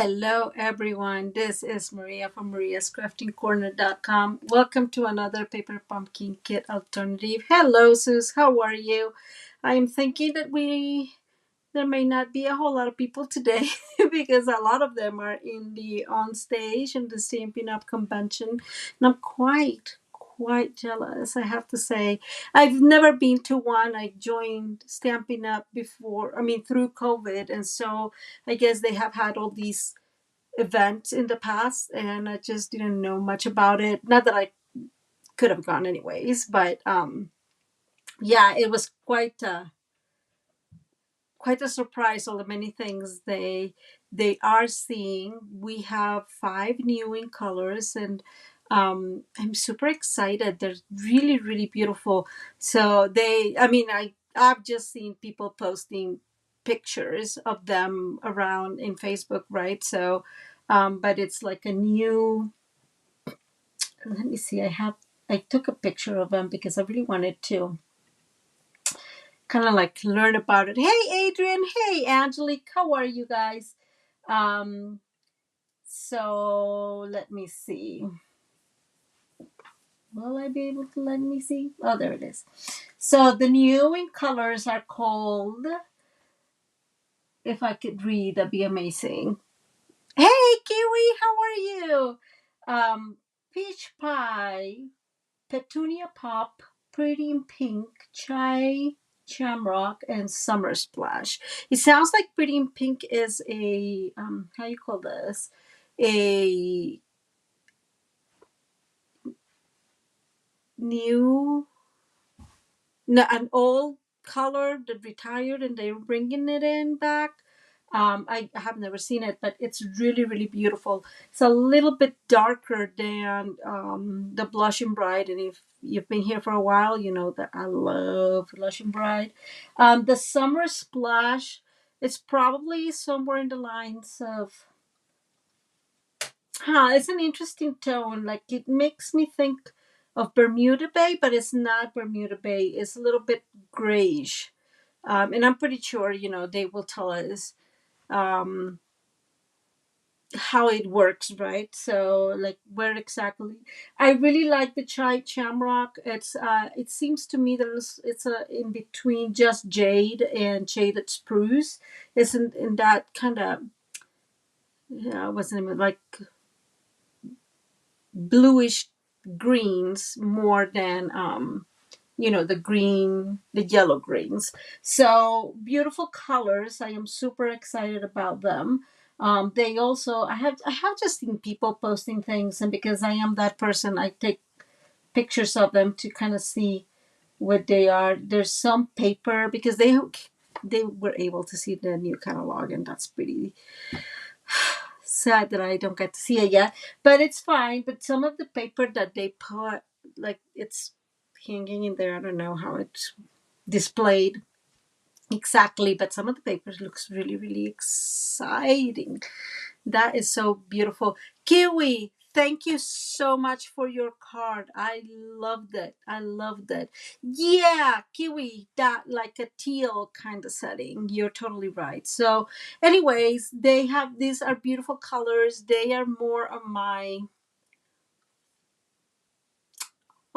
Hello, everyone. This is Maria from mariascraftingcorner.com. Welcome to another Paper Pumpkin Kit alternative. Hello, Sus. How are you? I'm thinking that there may not be a whole lot of people today because a lot of them are in the on stage in the Stampin' Up convention, and I'm quite jealous, I have to say. I've never been to one. I joined Stampin' Up before, I mean through COVID, and so I guess they have had all these events in the past, and I just didn't know much about it. Not that I could have gone anyways, but yeah, it was quite a surprise, all the many things they are seeing. We have five new in colors, and I'm super excited. They're really beautiful. So I've just seen people posting pictures of them around in Facebook, right? So but it's like a new, let me see, I took a picture of them because I really wanted to kind of like learn about it. Hey, Adrian. Hey, Angelique. How are you guys? Um, so let me see. Will I be able to let me see? Oh, there it is. So the new in colors are called, if I could read, that'd be amazing. Hey, Kiwi. How are you? Peach Pie, Petunia Pop, Pretty in Pink, Chai Shamrock, and Summer Splash. It sounds like Pretty in Pink is a how you call this? A new, no, an old color that retired and they're bringing it in back. I have never seen it, but it's really beautiful. It's a little bit darker than the Blushing Bride, and if you've been here for a while, you know that I love Blushing Bride. The Summer Splash, it's probably somewhere in the lines of, it's an interesting tone. Like it makes me think of Bermuda Bay, but it's not Bermuda Bay. It's a little bit grayish, and I'm pretty sure they will tell us um, how it works, right? So like where exactly. I really like the Chai Shamrock. It seems to me that it's a in between just jade and shaded spruce. It's in that kind of, yeah, what's the name, like bluish greens more than the yellow greens. So beautiful colors. I am super excited about them. They also, I have just seen people posting things, and because I am that person, I take pictures of them to kind of see what they are. There's some paper because they were able to see the new catalog, and that's pretty sad that I don't get to see it yet, but it's fine. But some of the paper that they put, like it's hanging in there, I don't know how it's displayed exactly, but some of the papers looks really exciting. That is so beautiful. Kiwi, thank you so much for your card. I loved it. I loved it. Yeah, Kiwi, that like a teal kind of setting. You're totally right. So, anyways, these are beautiful colors. They are more on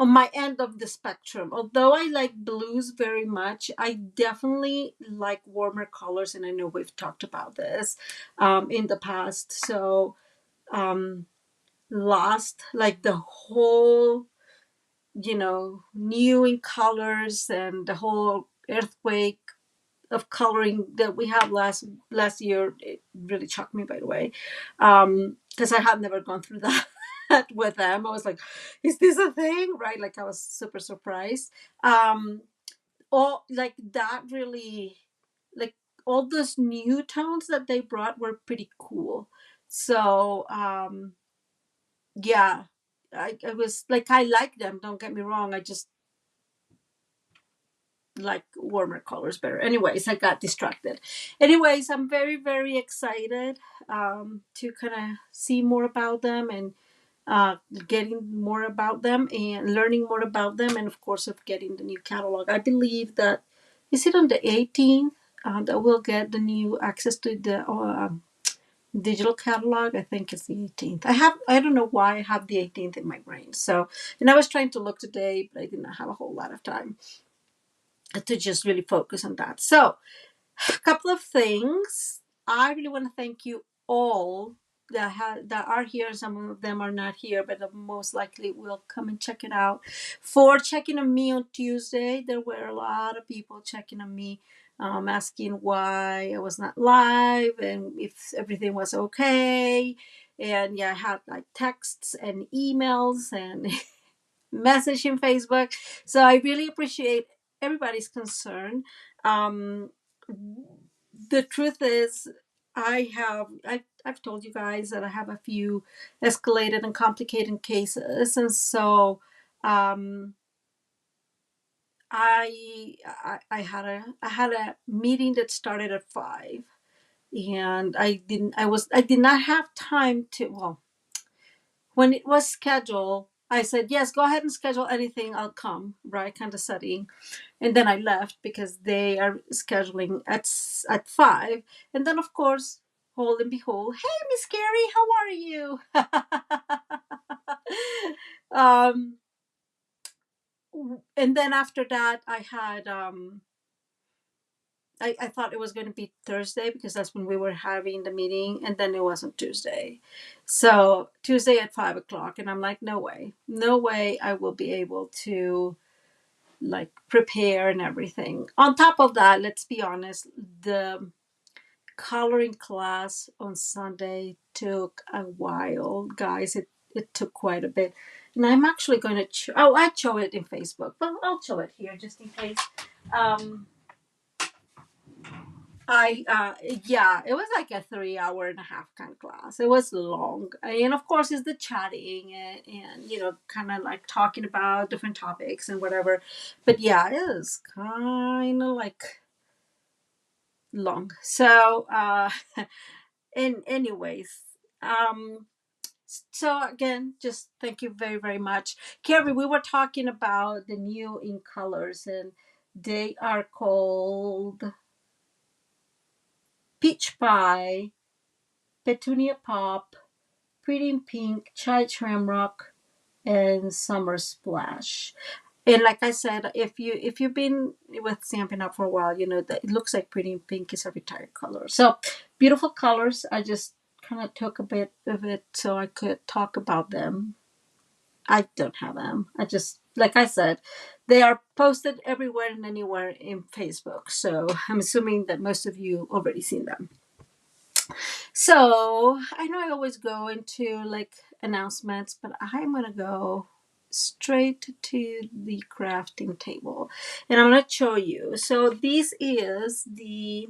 my end of the spectrum. Although I like blues very much, I definitely like warmer colors, and I know we've talked about this in the past. So, um, lost like the whole, new in colors and the whole earthquake of coloring that we had last year. It really shocked me, by the way, because I had never gone through that with them. I was like, is this a thing, right? Like I was super surprised. All like that really, like all those new tones that they brought were pretty cool. So yeah, I was like, I like them, don't get me wrong, I just like warmer colors better. Anyways, I got distracted. Anyways, I'm very excited to kind of see more about them, and getting more about them and learning more about them, and of course of getting the new catalog. I believe that, is it on the 18th, that we'll get the new access to the digital catalog. I think it's the 18th. I don't know why I have the 18th in my brain. So, and I was trying to look today, but I did not have a whole lot of time to just really focus on that. So, a couple of things. I really want to thank you all that are here. Some of them are not here, but most likely will come and check it out. For checking on me on Tuesday, there were a lot of people checking on me, asking why I was not live and if everything was okay. And yeah, I had like texts and emails and messaging Facebook. So I really appreciate everybody's concern. Um, the truth is, I've told you guys that I have a few escalated and complicated cases, and so um, I had a meeting that started at 5, and I did not have time to, well, when it was scheduled, I said, yes, go ahead and schedule anything, I'll come, right? Kind of setting. And then I left because they are scheduling at 5. And then, of course, hold and behold, hey, Miss Carrie, how are you? um, and then after that, I thought it was going to be Thursday because that's when we were having the meeting, and then it wasn't Tuesday. So Tuesday at 5 o'clock, and I'm like, no way, no way, I will be able to like prepare and everything. On top of that, let's be honest, the coloring class on Sunday took a while, guys. It took quite a bit, and I'm actually going to. I show it in Facebook, but I'll show it here just in case. Um, I yeah, it was like a 3 hour and a half kind of class. It was long, and of course, it's the chatting and kind of like talking about different topics and whatever. But yeah, it is kind of like long. So, in anyways, um, so again, just thank you very very much, Carrie. We were talking about the new in colors, and they are called Peach Pie, Petunia Pop, Pretty in Pink, Chai Shamrock, and Summer Splash. And like I said, if you've been with Stampin' Up for a while, you know that it looks like Pretty in Pink is a retired color. So beautiful colors. I just kind of took a bit of it so I could talk about them. I don't have them. I just, like I said, they are posted everywhere and anywhere in Facebook. So I'm assuming that most of you already seen them. So I know I always go into like announcements, but I'm gonna go straight to the crafting table, and I'm gonna show you. So this is the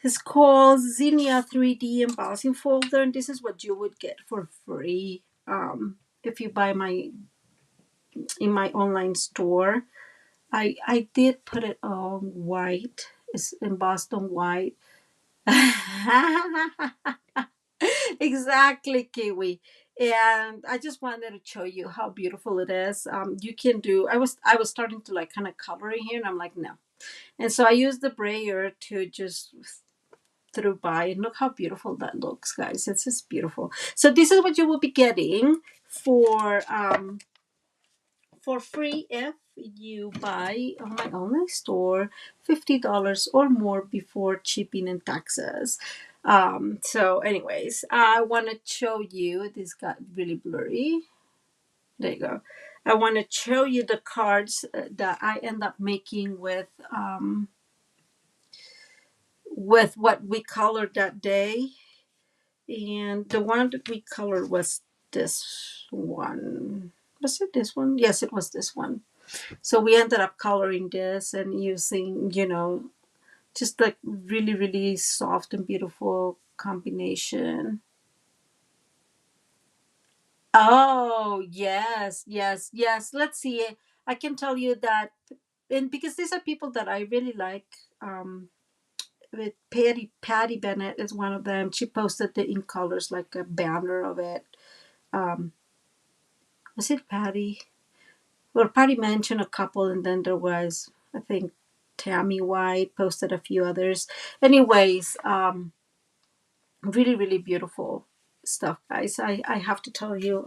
it's called Zinnia 3D embossing folder, and this is what you would get for free if you buy my in my online store. I did put it on white. It's embossed on white. Exactly, Kiwi. And I just wanted to show you how beautiful it is. You can do. I was starting to like kind of coloring here, and I'm like no. And so I used the brayer to just through by, and look how beautiful that looks, guys. It's just beautiful. So this is what you will be getting for free if you buy on my online store $50 or more before shipping and taxes. So anyways, I want to show you, this got really blurry. There you go. I want to show you the cards that I end up making with what we colored that day. And the one that we colored was this one. Was it this one? Yes, it was this one. So we ended up coloring this and using, just like really, really soft and beautiful combination. Oh, yes, yes, yes. Let's see. I can tell you that, and because these are people that I really like. With Patty Bennett is one of them. She posted the in colors like a banner of it. Um, was it Patty? Well, Patty mentioned a couple, and then there was, I think, Tammy White posted a few others. Anyways, Really, really beautiful stuff, guys. I have to tell you,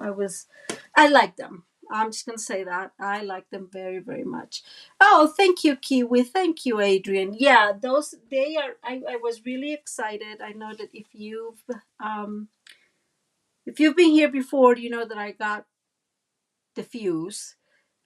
I like them. I'm just gonna say that I like them very, very much. Oh, thank you, Kiwi. Thank you, Adrian. Yeah, those they are. I was really excited. I know that um if you've been here before, you know that I got the fuse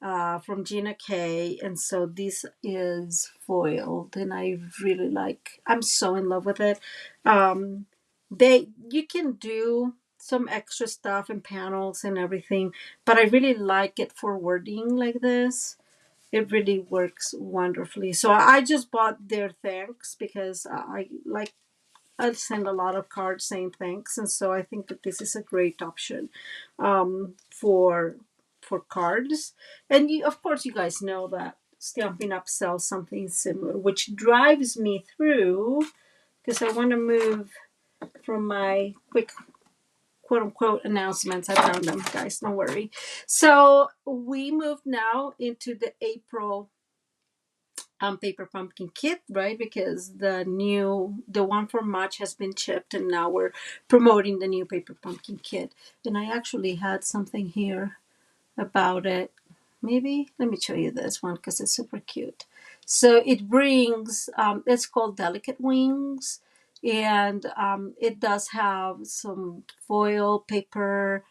from Gina K, and so this is foiled, and I really like. I'm so in love with it. They you can do some extra stuff and panels and everything, but I really like it for wording like this. It really works wonderfully. So I just bought their thanks because I like I send a lot of cards saying thanks, and so I think that this is a great option for cards. And of course, you guys know that Stampin' Up sells something similar, which drives me through because I want to move from my quick quote unquote announcements. I found them, guys. Don't worry. So we move now into the April paper pumpkin kit, right? Because the one from March has been chipped, and now we're promoting the new paper pumpkin kit. And I actually had something here about it. Maybe let me show you this one because it's super cute. So it brings it's called Delicate Wings, and it does have some foil paper.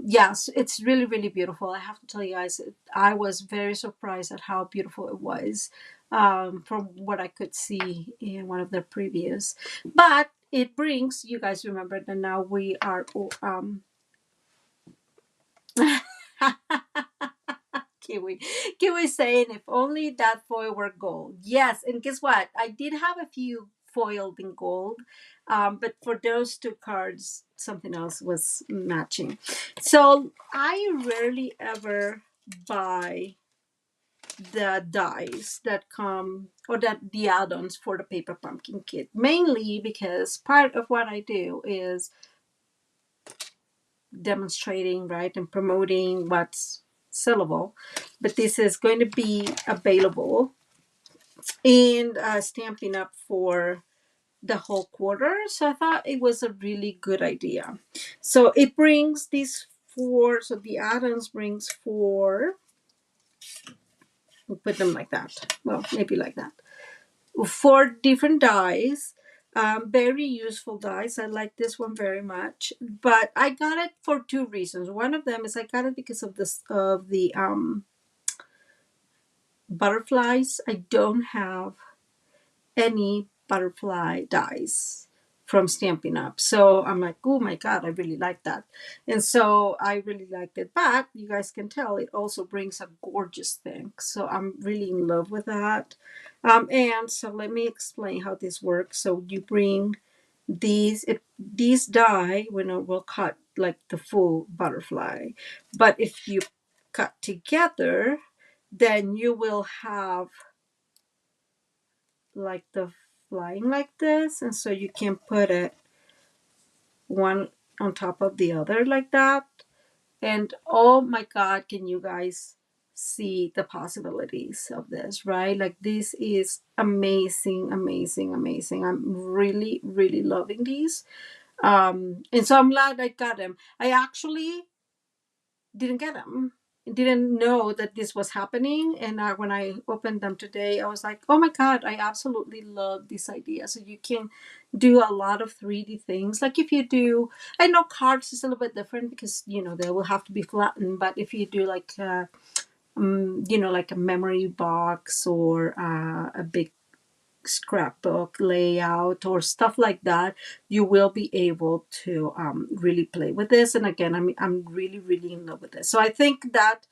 Yes, it's really, really beautiful. I have to tell you guys, I was very surprised at how beautiful it was from what I could see in one of the previews. But it brings, you guys remember that now we are Kiwi. Kiwi saying, if only that foil were gold. Yes, and guess what? I did have a few foiled in gold, but for those two cards, something else was matching. So I rarely ever buy the dies that come or that the add-ons for the paper pumpkin kit, mainly because part of what I do is demonstrating, right, and promoting what's sellable. But this is going to be available and Stampin' Up for the whole quarter. So I thought it was a really good idea. So it brings these four, so the add-ons brings four, we'll put them like that. Well, maybe like that. Four different dies. Very useful dies. I like this one very much, but I got it for two reasons. One of them is I got it because of this of the butterflies. I don't have any butterfly dies from Stampin' Up. So I'm like, oh my God, I really like that. And so I really liked it. But you guys can tell it also brings a gorgeous thing. So I'm really in love with that. And so let me explain how this works. So you bring these die when it will cut like the full butterfly. But if you cut together, then you will have like the flying like this, and so you can put it one on top of the other like that. And oh my God, can you guys see the possibilities of this, right? Like this is amazing, amazing, amazing. I'm really, really loving these. And so I'm glad I got them. I actually didn't get them, didn't know that this was happening, and when I opened them today, I was like, oh my God, I absolutely love this idea. So you can do a lot of 3D things. Like if you do, I know cards is a little bit different because they will have to be flattened, but if you do like like a memory box or a big scrapbook layout or stuff like that, you will be able to really play with this. And again, I'm really, really in love with this. So I think that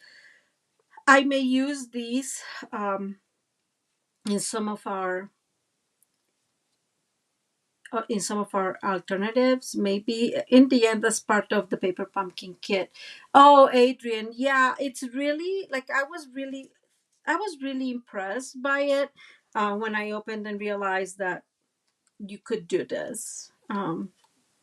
I may use these in some of our alternatives, maybe in the end as part of the paper pumpkin kit. Oh, Adrian, yeah, it's really like I was really impressed by it when I opened and realized that you could do this.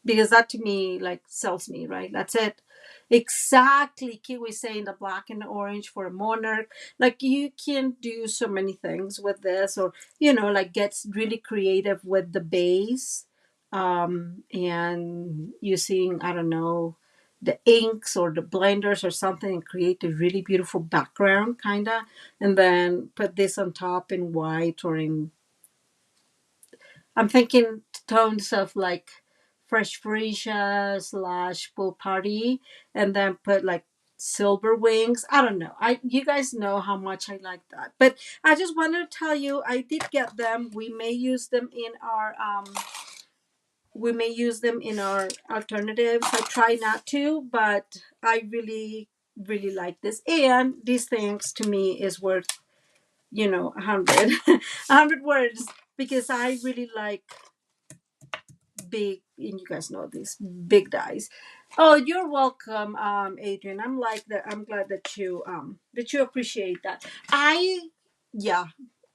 Because that to me like sells me, right? That's it. Exactly. Kiwi saying the black and the orange for a monarch. Like you can do so many things with this, or like gets really creative with the base. and using, I don't know, the inks or the blenders or something and create a really beautiful background, kind of, and then put this on top in white or in, I'm thinking tones of like Fresh Freesia slash Pool Party, and then put like silver wings. I don't know. You guys know how much I like that. But I just wanted to tell you I did get them. We may use them in our alternatives. I try not to, but I really, really like this. And these things to me is worth, 100, 100 words, because I really like big, and you guys know these big dies. Oh, you're welcome, Adrian. I'm glad that you appreciate that. Yeah,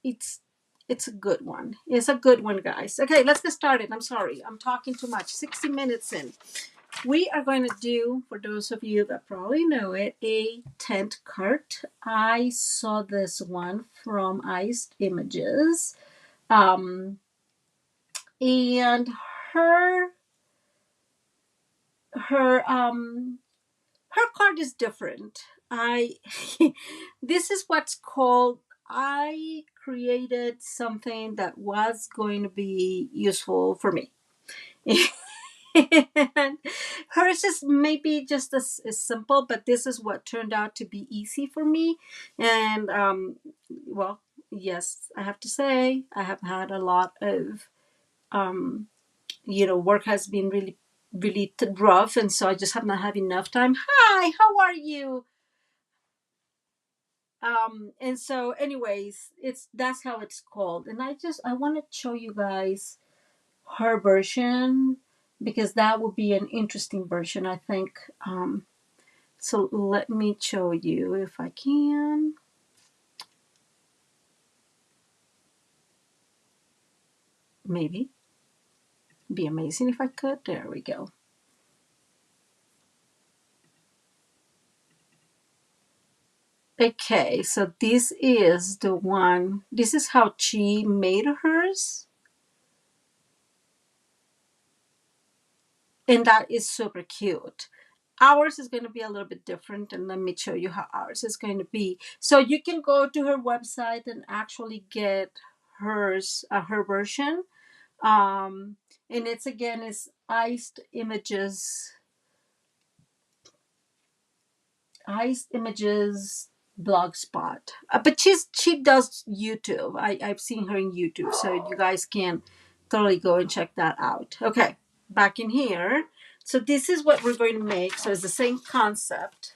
it's it's a good one. It's a good one, guys. Okay, let's get started. I'm sorry, I'm talking too much. 60 minutes in. We are going to do, for those of you that probably know it, a tent cart. I saw this one from Iced Images. And her her her card is different. I This is what's called, I created something that was going to be useful for me. And hers is maybe just as simple, but this is what turned out to be easy for me. And well, yes, I have to say I have had a lot of um, work has been really, really rough, and so I just have not had enough time. Hi, how are you? And so, anyways, it's that's how it's called, and I want to show you guys her version because that would be an interesting version, I think. So let me show you if I can. Maybe be amazing if I could. There we go. Okay, so this is the one. This is how she made hers. And that is super cute. Ours is going to be a little bit different, and let me show you how ours is going to be. So you can go to her website and actually get her version. And it's again is Iced Images blogspot. But she does YouTube. I've seen her in YouTube, so you guys can totally go and check that out. Okay, back in here. So this is what we're going to make. So it's the same concept,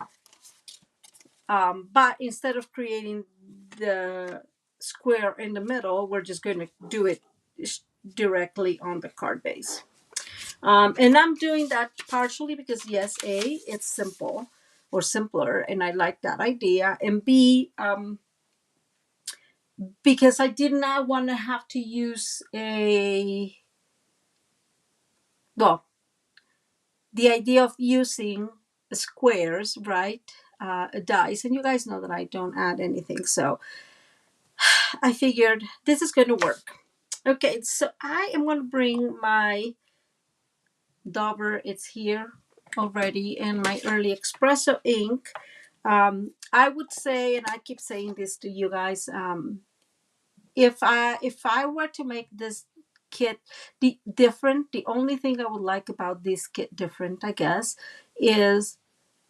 but instead of creating the square in the middle, we're just going to do it directly on the card base. And I'm doing that partially because yes, A, it's simple or simpler, and I like that idea. And B, because I did not want to have to use well, the idea of using squares, right? Dice, and you guys know that I don't add anything, so I figured this is going to work. Okay, so I am going to bring my dauber. It's here already, and my early espresso ink. I would say, and I keep saying this to you guys, if I were to make this kit the only thing I would like about this kit different, I guess, is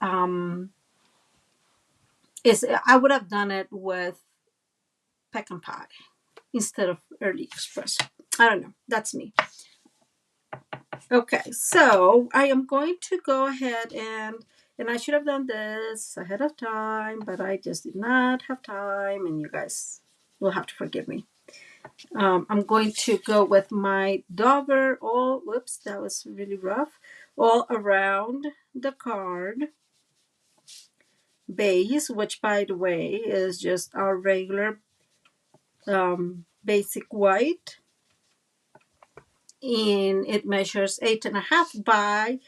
um, I would have done it with pecan pie instead of early espresso. I don't know. That's me. Okay, so I am going to go ahead and I should have done this ahead of time, but I just did not have time, and you guys will have to forgive me. I'm going to go with my dauber all, whoops, that was really rough, all around the card base, which by the way is just our regular basic white. And it measures 8.5 by,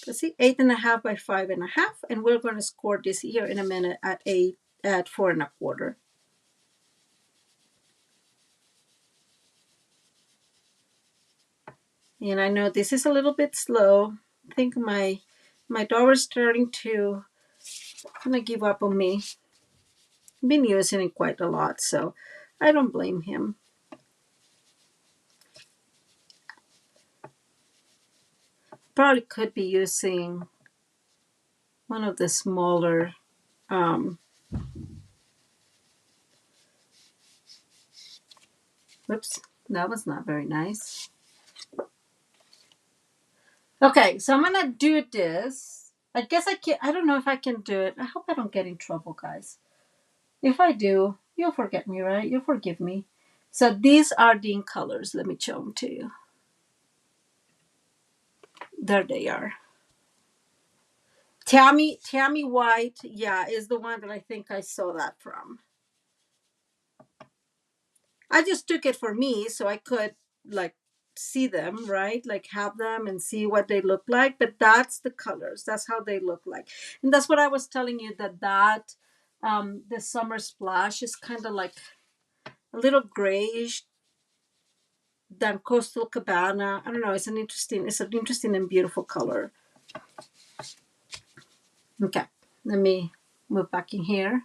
let's see, 8.5 by 5.5. And we're going to score this here in a minute at 4.25. And I know this is a little bit slow. I think my daughter's starting to kind of give up on me. Been using it quite a lot, so I don't blame him. Probably could be using one of the smaller. Um, Whoops, that was not very nice. Okay, so I'm gonna do this. I guess I can. I don't know if I can do it. I hope I don't get in trouble, guys. If I do, you'll forget me, right? You'll forgive me. So these are the ink colors. Let me show them to you. There they are. Tammy White, yeah, is the one that I think I saw that from. I just took it for me so I could like see them, right? Like have them and see what they look like. But that's the colors. That's how they look like. And that's what I was telling you that the summer splash is kind of like a little grayish than Coastal Cabana. I don't know. It's an interesting and beautiful color. Okay, let me move back in here.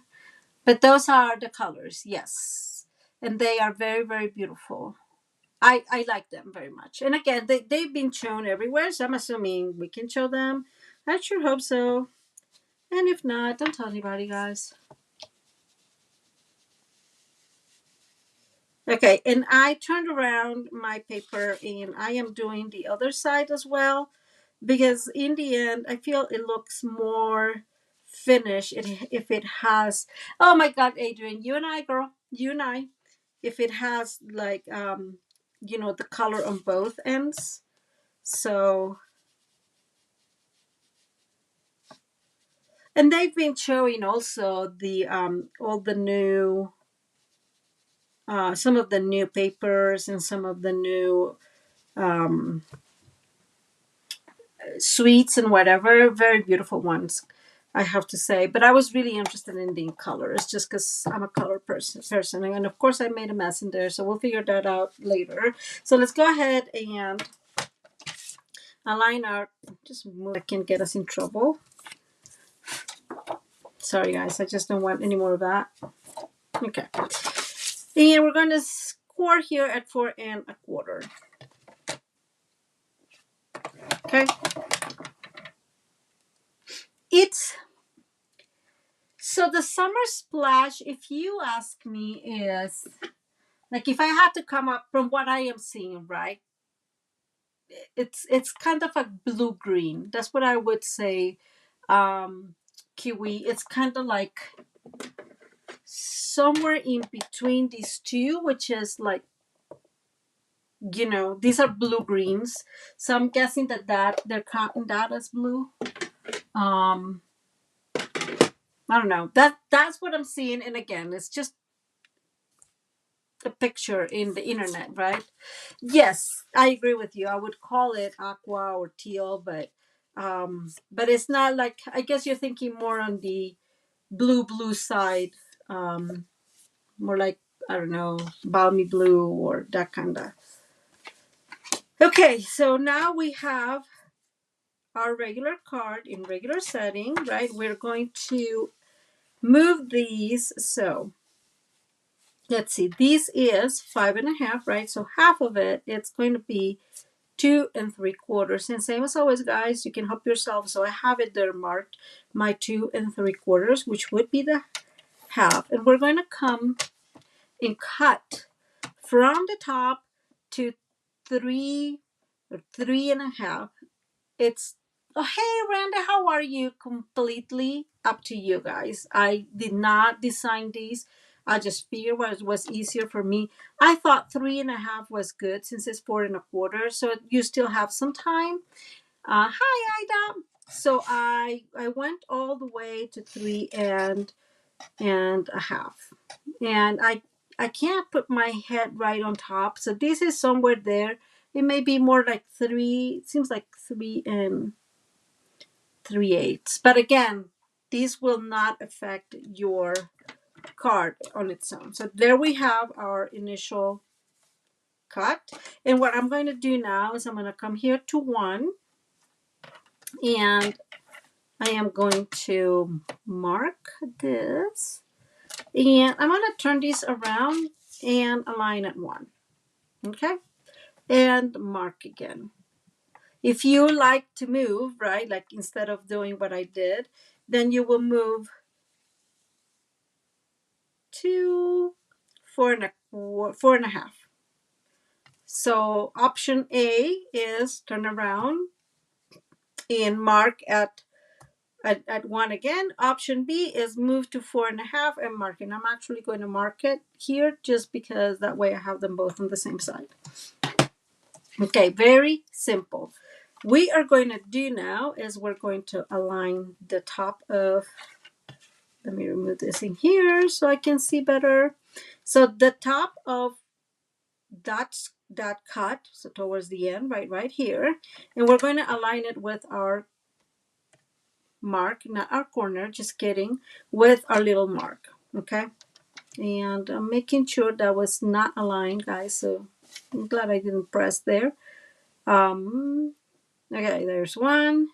But those are the colors, yes. And they are very, very beautiful. I like them very much. And again, they've been shown everywhere, so I'm assuming we can show them. I sure hope so. And if not, don't tell anybody, guys. Okay, and I turned around my paper and I am doing the other side as well because in the end, I feel it looks more finished if it has. Oh my God, Adrian, you and I, girl, you and I, if it has like the color on both ends. So, and they've been showing also the all the new some of the new papers and some of the new um sweets and whatever, very beautiful ones, I have to say. But I was really interested in the colors just because I'm a color person, and of course I made a mess in there, so we'll figure that out later. So let's go ahead and align our, just move, I can get us in trouble. Sorry guys, I just don't want any more of that. Okay, and we're going to score here at 4 1/4. Okay, it's so the summer splash, if you ask me, is like if I had to come up from what I am seeing, right? It's kind of a blue green. That's what I would say. Kiwi. It's kind of like somewhere in between these two, which is like these are blue greens. So I'm guessing that they're counting that as blue. Um, I don't know. That's what I'm seeing, and again, it's just a picture in the internet, right? Yes, I agree with you. I would call it aqua or teal, but it's not like, I guess you're thinking more on the blue side, more like, I don't know, balmy blue or that kind of. Okay, so now we have our regular card in regular setting, right? We're going to move these. So let's see, this is 5.5, right? So half of it, it's going to be 2 3/4. And same as always, guys, you can help yourself. So I have it there marked, my 2 3/4, which would be the half. And we're going to come and cut from the top to 3 or 3.5. It's, oh, hey, Randa, how are you? Completely up to you guys. I did not design these. I just figured what was easier for me. I thought 3.5 was good since it's 4 1/4, so you still have some time. Hi, Ida. So I went all the way to 3.5, and I can't put my head right on top. So this is somewhere there. It may be more like 3. It seems like 3 3/8. But again, these will not affect your card on its own. So there we have our initial cut. And what I'm going to do now is I'm going to come here to 1, and I am going to mark this, and I'm going to turn these around and align at 1. Okay, and mark again. If you like to move, right, like instead of doing what I did, then you will move to 4.5. So option A is turn around and mark at 1 again. Option B is move to 4.5 and mark. And I'm actually going to mark it here just because that way I have them both on the same side. Okay, very simple. We are going to do now is we're going to align the top of, let me remove this in here so I can see better. So the top of that cut, so towards the end, right here, and we're going to align it with our mark, not our corner, just kidding, with our little mark. Okay, and I'm making sure that was not aligned, guys, so I'm glad I didn't press there. Okay, there's 1.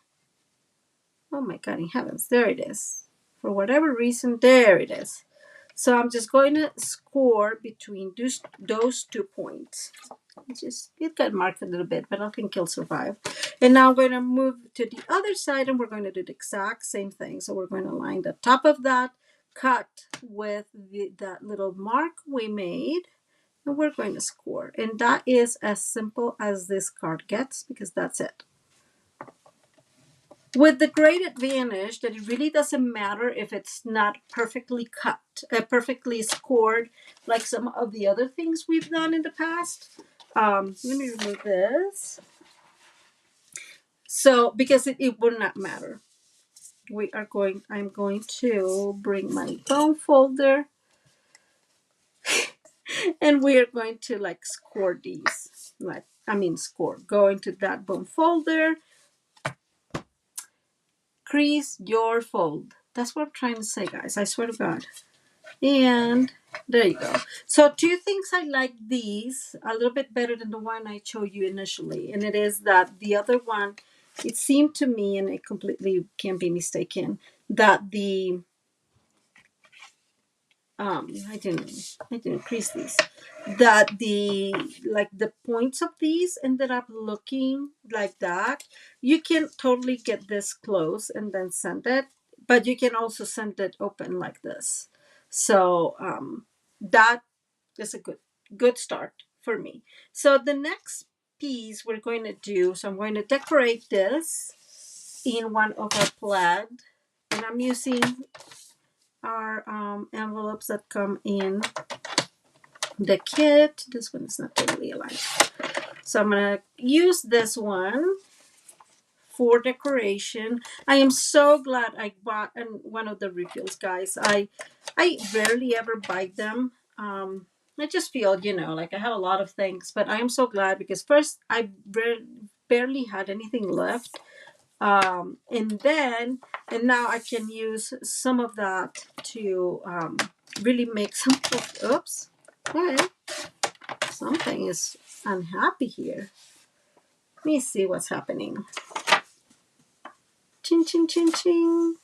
Oh my god in heavens, there it is. For whatever reason, there it is. So I'm just going to score between those 2 points. It got marked a little bit, but I think it'll survive. And now I'm going to move to the other side, and we're going to do the exact same thing. So we're going to line the top of that cut with that little mark we made, and we're going to score. And that is as simple as this card gets, because that's it. With the great advantage that it really doesn't matter if it's not perfectly cut, perfectly scored, like some of the other things we've done in the past. Let me remove this. So, because it would not matter. I'm going to bring my bone folder and we are going to like score these. Go into that bone folder, crease your fold. That's what I'm trying to say, guys. I swear to God. And there you go. So 2 things I like these a little bit better than the one I showed you initially. And it is that the other one, it seemed to me, and it completely can't be mistaken, that the I didn't increase these. That the points of these ended up looking like that. You can totally get this close and then send it, but you can also send it open like this. So that is a good start for me. So the next piece we're going to do, so I'm going to decorate this in one of our plaid, and I'm using our envelopes that come in the kit. This one is not totally aligned, so I'm gonna use this one for decoration. I am so glad I bought one of the refills, guys. I rarely ever buy them. I just feel, like I have a lot of things, but I am so glad because first I barely had anything left, and now I can use some of that to really make some. Oops, okay, something is unhappy here. Let me see what's happening. Ching ching ching ching.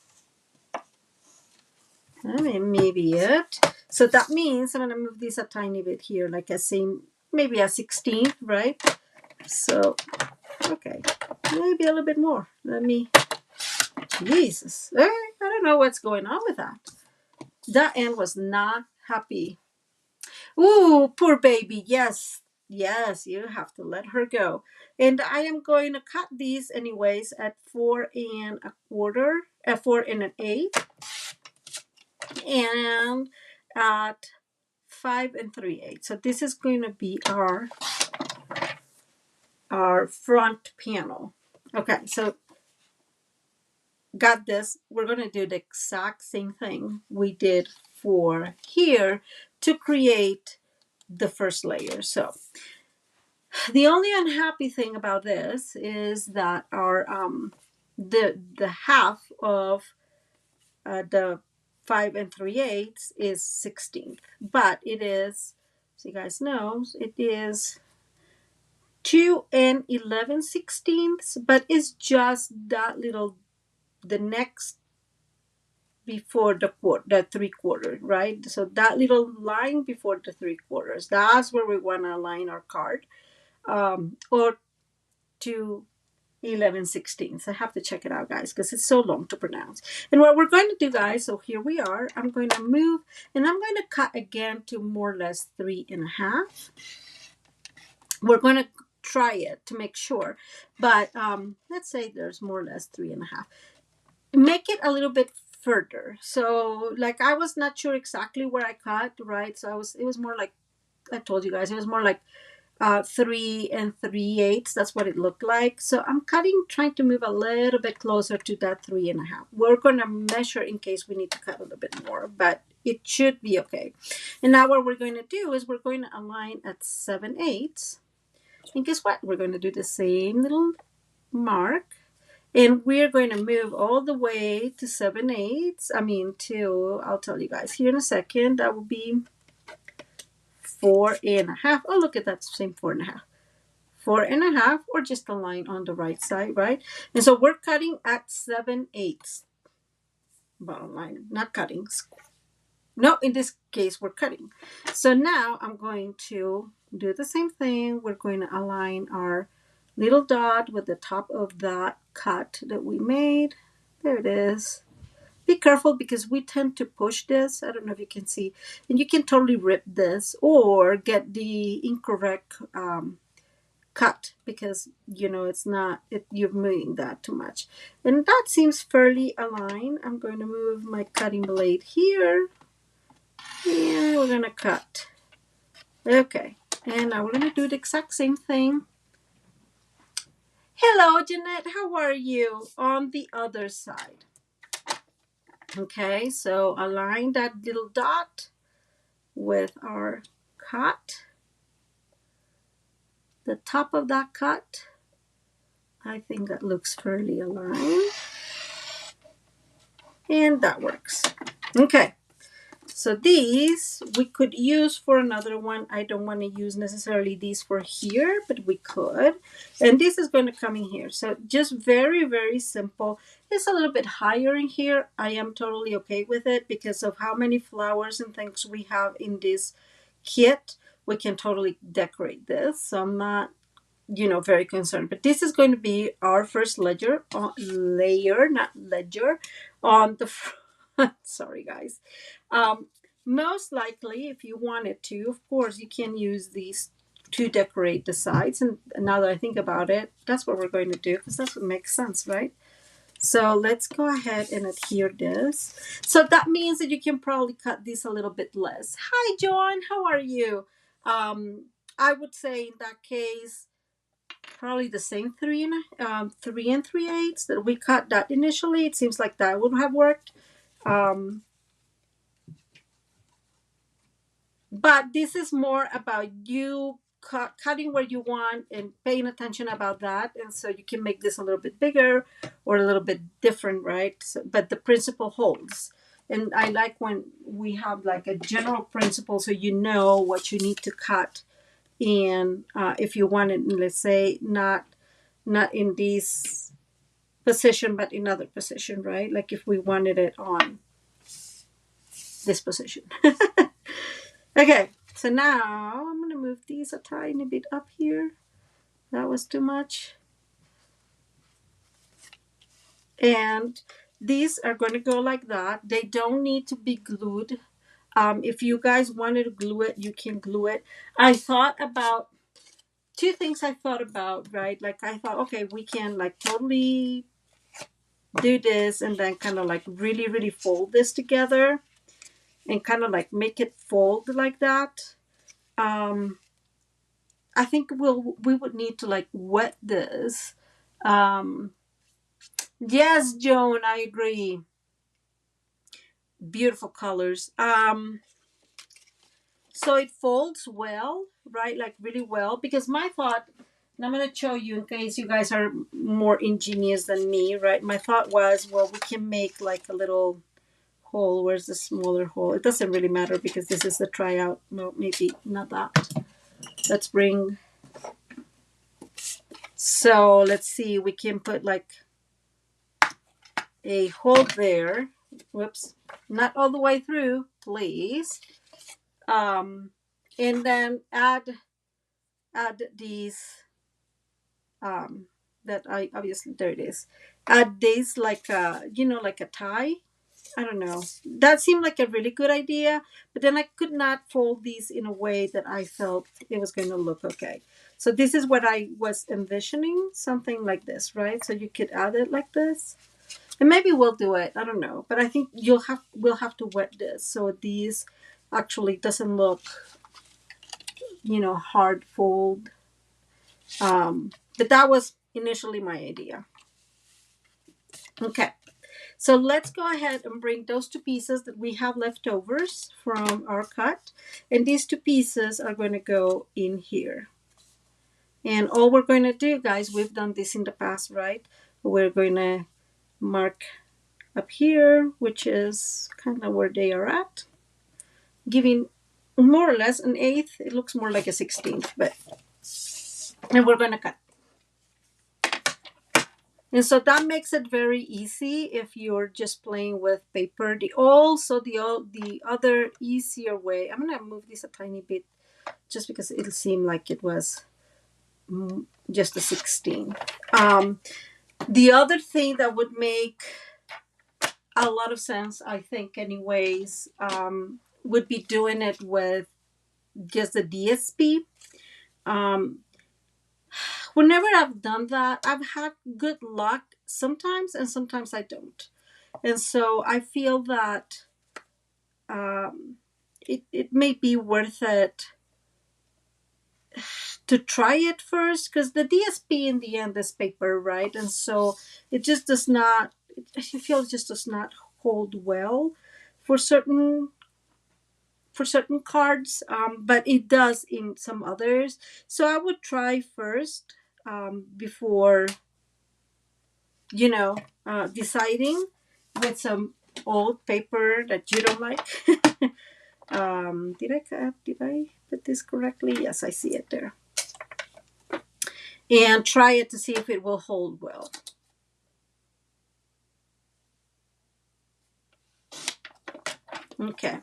Maybe it. So that means I'm gonna move this a tiny bit here, like maybe a 16th, right? So okay, maybe a little bit more. Jesus, I don't know what's going on with that. That end was not happy. Ooh, poor baby. Yes, you have to let her go. And I am going to cut these anyways at 4.25, at 4.125, and at 5 3/8. So this is going to be our front panel. Okay, so got this. We're going to do the exact same thing we did for here to create the first layer. So the only unhappy thing about this is that our the half of the 5 3/8 is 16th, but it is, so you guys know, it is 2 and 11/16, but it's just that little, the next before the 3/4, right? So that little line before the 3/4, that's where we want to align our card, or 2 11/16. I have to check it out, guys, because it's so long to pronounce. And what we're going to do, guys, so here we are. I'm going to move, and I'm going to cut again to more or less 3.5. We're going to try it to make sure, but let's say there's more or less 3.5. Make it a little bit further. So like I was not sure exactly where I cut, right? So it was more like, I told you guys, it was more like 3 3/8. That's what it looked like. So I'm cutting, trying to move a little bit closer to that 3.5. We're going to measure in case we need to cut a little bit more, but it should be okay. And now what we're going to do is we're going to align at 7/8. And guess what? We're going to do the same little mark. And we're going to move all the way to 7/8. I'll tell you guys here in a second. That will be 4.5. Oh, look at that, same 4.5. 4.5, or just a line on the right side, right? And so we're cutting at 7/8. Bottom line, not cutting. No, in this case, we're cutting. So now I'm going to do the same thing. We're going to align our little dot with the top of that cut that we made. There it is. Be careful because we tend to push this. I don't know if you can see. And you can totally rip this or get the incorrect cut because, it's not, you're moving that too much. And that seems fairly aligned. I'm going to move my cutting blade here. And we're going to cut. Okay. And now we're going to do the exact same thing. Hello, Jeanette. How are you? On the other side. Okay, so align that little dot with our cut. The top of that cut, I think that looks fairly aligned. And that works. Okay, so these we could use for another one. I don't want to use necessarily these for here, but we could. And this is going to come in here. So just very, very simple. It's a little bit higher in here. I am totally okay with it because of how many flowers and things we have in this kit. We can totally decorate this. So I'm not, very concerned. But this is going to be our first layer, not ledger, on the front. Sorry, guys. Most likely, if you wanted to, of course, you can use these to decorate the sides. And now that I think about it, that's what we're going to do because that's what makes sense, right? So let's go ahead and adhere this. So that means that you can probably cut this a little bit less. Hi, John. How are you? I would say in that case, probably the same 3 3/8 that we cut that initially. It seems like that would have worked. But this is more about you cutting where you want and paying attention about that. And so you can make this a little bit bigger or a little bit different, right? So, but the principle holds. And I like when we have like a general principle so you know what you need to cut. And if you want it, let's say, not in this position, but in other position, right? Like if we wanted it on this position. Okay, so now I'm going to move these a tiny bit up here. That was too much. And these are going to go like that. They don't need to be glued. If you guys wanted to glue it, you can glue it. I thought about two things I thought about, right? Like I thought, okay, we can like totally do this and then kind of like really, really fold this together and kind of like make it fold like that. I think we would need to like wet this. Yes, Joan, I agree. Beautiful colors. So it folds well, right? Like really well, because my thought, and I'm going to show you in case you guys are more ingenious than me, right? My thought was, well, we can make like a little hole. Where's the smaller hole? It doesn't really matter because this is the tryout. No, maybe not that. Let's bring So let's see, we can put like a hole there. Whoops, not all the way through, please. Um, and then add these um, that I obviously, there it is. Add this like a, like a tie. I don't know. That seemed like a really good idea, but then I could not fold these in a way that I felt it was going to look okay. So this is what I was envisioning, something like this, right? So you could add it like this. And maybe we'll do it. I don't know. But I think we'll have to wet this so these actually doesn't look, hard fold. But that was initially my idea. Okay. So let's go ahead and bring those two pieces that we have leftovers from our cut. And these two pieces are going to go in here. And all we're going to do, guys, we've done this in the past, right? We're going to mark up here, which is kind of where they are at, giving more or less an eighth. It looks more like a 16th, but, and we're going to cut. And so that makes it very easy if you're just playing with paper. The other easier way, I'm going to move this a tiny bit just because it'll seem like it was just a 16. The other thing that would make a lot of sense, I think anyways, would be doing it with just the DSP. Whenever I've done that, I've had good luck sometimes, and sometimes I don't. And so I feel that it may be worth it to try it first, because the DSP in the end is paper, right? And so it just does not, I feel it just does not hold well for certain cards, but it does in some others. So I would try first before deciding with some old paper that you don't like. Did I put this correctly? Yes, I see it there. And try it to see if it will hold well. Okay.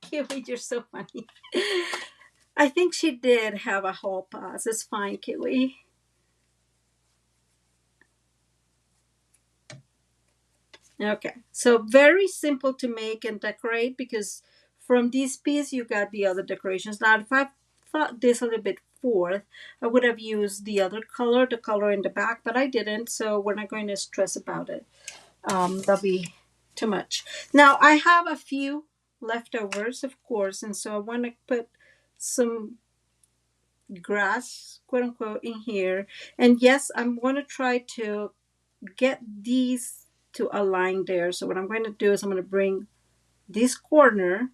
Kiwi, you're so funny. I think she did have a hall pass. It's fine, Kiwi. Okay, so very simple to make and decorate, because from this piece you got the other decorations. Now, if I thought this a little bit forth, I would have used the other color, the color in the back, but I didn't, so we're not going to stress about it. That'll be too much. Now, I have a few leftovers, of course, and so I want to put some grass, quote unquote, in here. And yes, I'm going to try to get these to align there. So what I'm going to do is I'm going to bring this corner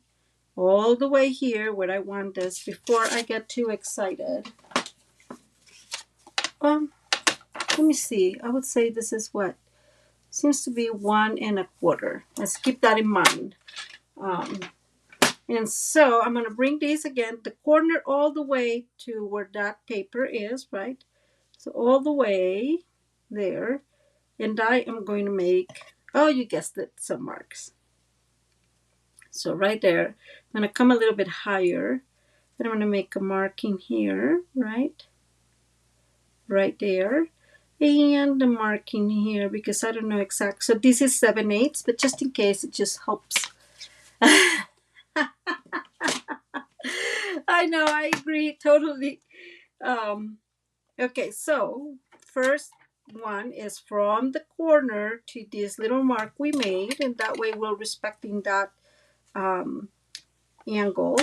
all the way here where I want this before I get too excited. Let me see. I would say this is what seems to be 1 1/4. Let's keep that in mind. And so I'm going to bring these again, the corner all the way to where that paper is, right? So all the way there. And I am going to make, oh, you guessed it, some marks. So right there, I'm going to come a little bit higher. Then I'm going to make a mark in here, right? Right there. And the mark in here, because I don't know exactly. So this is 7/8, but just in case, it just helps. I know, I agree totally. Okay, so first one is from the corner to this little mark we made, and that way we're respecting that angle.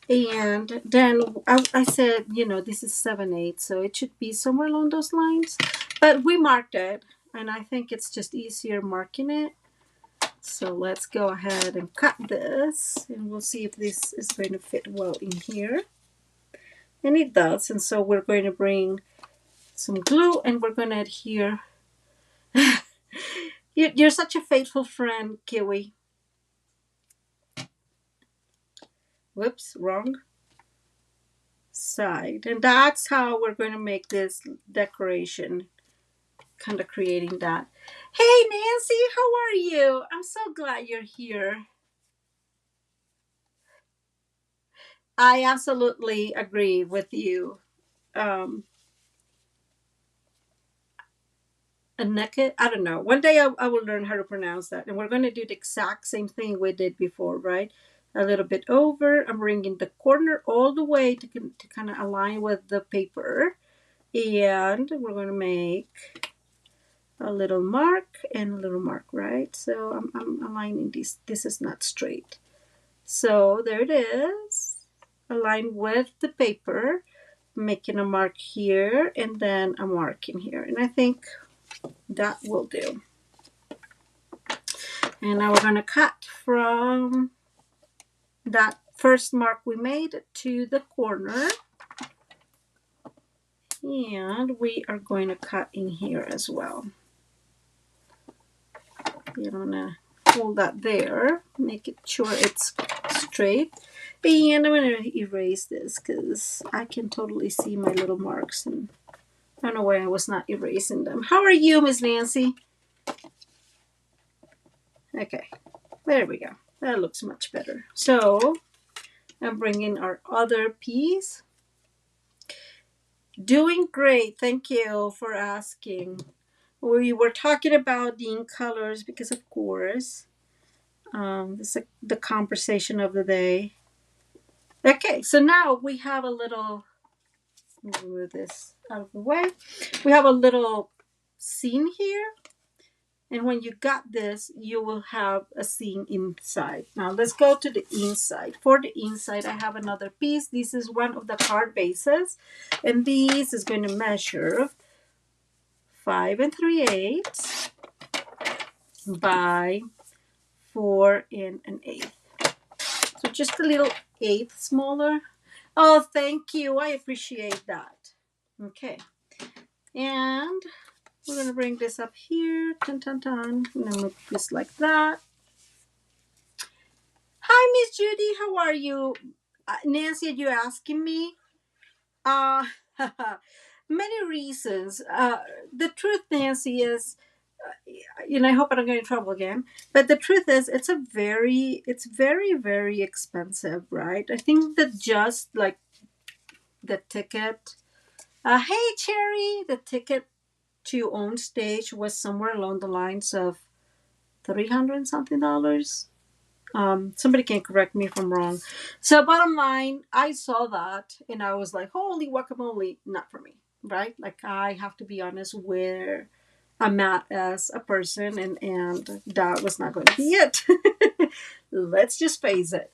And then I said, this is 7/8, so it should be somewhere along those lines. But we marked it, and I think it's just easier marking it. So let's go ahead and cut this, and we'll see if this is going to fit well in here. And it does, and so we're going to bring some glue, and we're going to adhere. You're such a faithful friend, Kiwi. Whoops, wrong side. And that's how we're going to make this decoration, kind of creating that. Hey, Nancy, how are you? I'm so glad you're here. I absolutely agree with you. Um, a naked, I don't know. One day I will learn how to pronounce that. And we're going to do the exact same thing we did before, right? A little bit over. I'm bringing the corner all the way to kind of align with the paper. And we're going to make a little mark and a little mark, right? So I'm aligning this. This is not straight. So there it is. Align with the paper, making a mark here and then a mark in here. And I think that will do. And now we're going to cut from that first mark we made to the corner. And we are going to cut in here as well. You're going to hold that there, make it sure it's straight. And I'm going to erase this because I can totally see my little marks. And I don't know why I was not erasing them. How are you, Miss Nancy? Okay, there we go. That looks much better. So I'm bringing our other piece. Doing great. Thank you for asking. We were talking about the ink colors because, of course, this is the conversation of the day. Okay, so now we have a little, move this out of the way. We have a little scene here. And when you got this, you will have a scene inside. Now let's go to the inside. For the inside, I have another piece. This is one of the card bases. And this is going to measure 5 3/8 by 4 1/8. So just a little eighth smaller. Oh, thank you. I appreciate that. Okay. And we're going to bring this up here. Dun, dun, dun. And then move this like that. Hi, Miss Judy. How are you? Nancy, are you asking me? Uh, many reasons. The truth, Nancy, is, I hope I don't get in trouble again. But the truth is, it's very, very expensive, right? I think that just like the ticket. Hey, Cherry, the ticket to own stage was somewhere along the lines of $300 something. Somebody can correct me if I'm wrong. So bottom line, I saw that and I was like, holy guacamole, not for me, right? Like I have to be honest where I'm at as a person, and that was not going to be it. Let's just face it.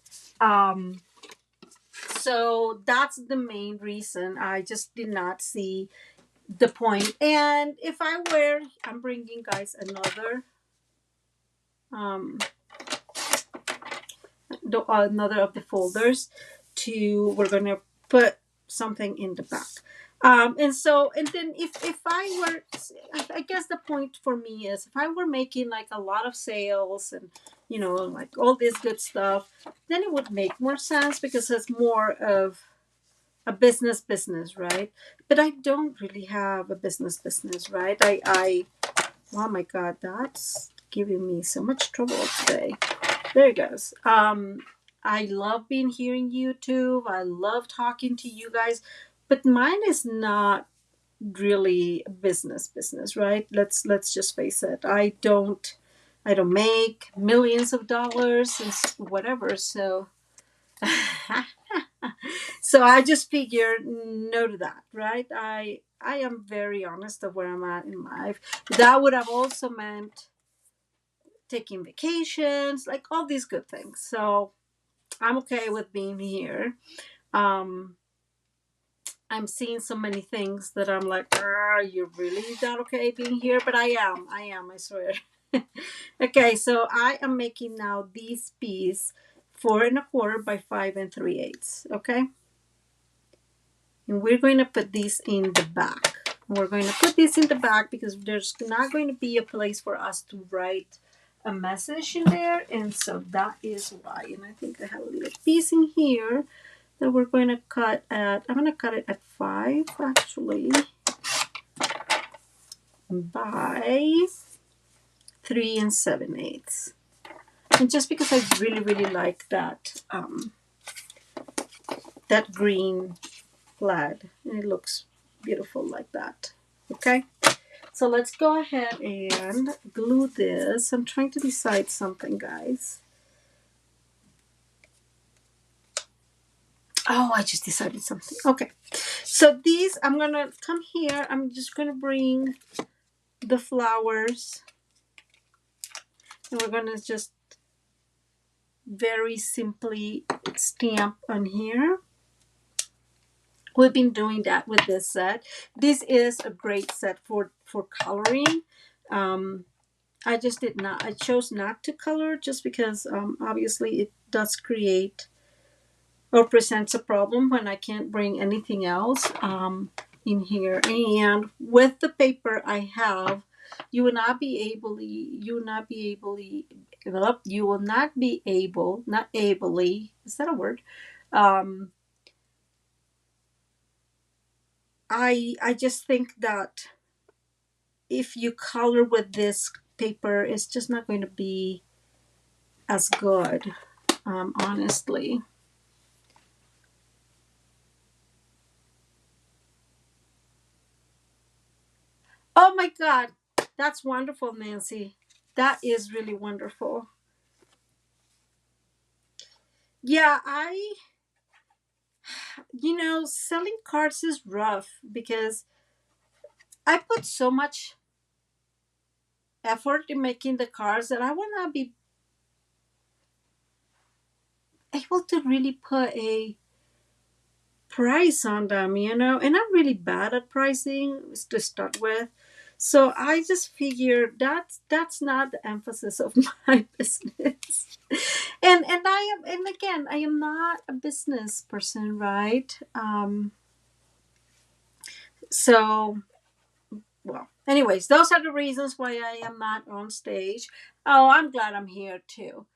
So that's the main reason. I just did not see the point. And if I were, I'm bringing guys another of the folders to, we're going to put something in the back. And then if I were, I guess the point for me is if I were making like a lot of sales and, like all this good stuff, then it would make more sense because it's more of a business, right? But I don't really have a business, right? Oh my God, that's giving me so much trouble today. There it goes. I love being here in YouTube. I love talking to you guys, but mine is not really business, right? Let's just face it. I don't make millions of dollars and whatever. So, so I just figured no to that, right? I am very honest of where I'm at in life. That would have also meant taking vacations, like all these good things. So I'm okay with being here. Um, I'm seeing so many things that I'm like, you're really not okay being here? But I am, I swear. Okay, so I am making now this piece 4 1/4 by 5 3/8. Okay. And we're going to put this in the back. We're going to put this in the back because there's not going to be a place for us to write a message in there, and so that is why. And I think I have a little piece in here that we're going to cut at, I'm going to cut it at 5 actually, by 3 7/8. And just because I really, really like that, that green plaid, and it looks beautiful like that. Okay, so let's go ahead and glue this. I'm trying to decide something, guys. Oh, I just decided something. Okay, so these, I'm gonna come here. I'm just gonna bring the flowers, and we're gonna just very simply stamp on here. We've been doing that with this set. This is a great set for coloring. I just did not, I chose not to color just because obviously it does create or presents a problem when I can't bring anything else in here. And with the paper I have, you will not be able, not ably, is that a word? I just think that if you color with this paper, it's just not going to be as good, honestly. Oh my God, that's wonderful, Nancy. That is really wonderful. Yeah, selling cards is rough because I put so much effort in making the cards that I will not be able to really put a price on them, and I'm really bad at pricing to start with. So I just figured that's not the emphasis of my business. And again, I am not a business person, right? So, well, anyways, those are the reasons why I am not on stage. Oh, I'm glad I'm here too.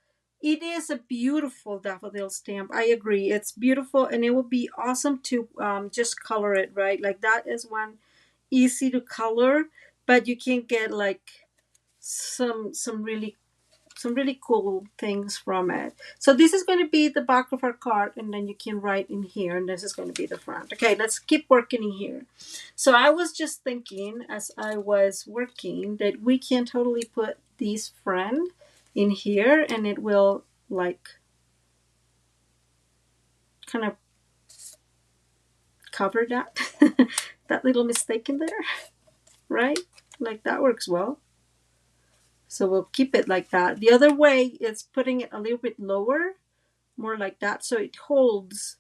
It is a beautiful daffodil stamp. I agree. It's beautiful, and it would be awesome to just color it, right? Like that is one easy to color, but you can get like some really cool things from it. So this is going to be the back of our card, and then you can write in here, and this is going to be the front. Okay, let's keep working in here. So I was just thinking as I was working that we can totally put this friend in here, and it will like kind of cover that that little mistake in there, right? Like that works well. So we'll keep it like that. The other way is putting it a little bit lower, more like that, so it holds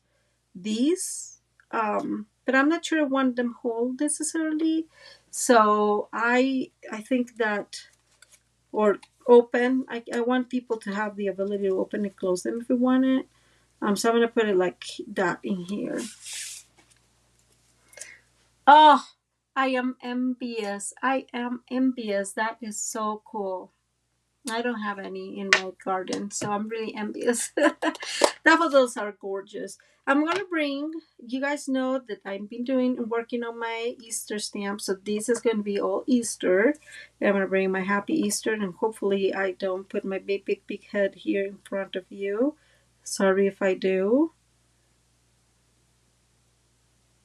these. But I'm not sure I want them hold necessarily. So I think that, or open. I want people to have the ability to open and close them if we want it. So I'm gonna put it like that in here. Oh, I am envious. I am envious. That is so cool. I don't have any in my garden, so I'm really envious. Daffodils are gorgeous. I'm gonna bring, you guys know that I've been working on my Easter stamp, so this is gonna be all Easter. I'm gonna bring my Happy Easter, and hopefully I don't put my big head here in front of you. Sorry if I do.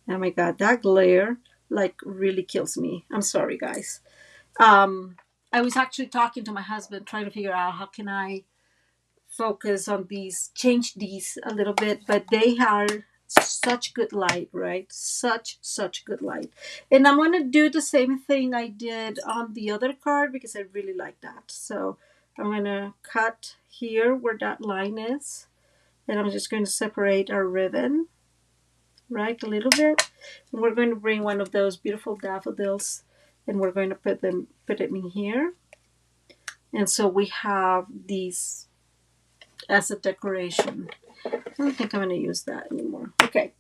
Oh my God, that glare like really kills me. I'm sorry, guys. I was actually talking to my husband, trying to figure out how can I focus on these, change these a little bit, but they are such good light, right? Such good light. And I'm gonna do the same thing I did on the other card because I really like that. So I'm gonna cut here where that line is, and I'm just going to separate our ribbon, right, a little bit. And we're going to bring one of those beautiful daffodils, and we're going to put it in here. And so we have these as a decoration. I don't think I'm going to use that anymore. Okay,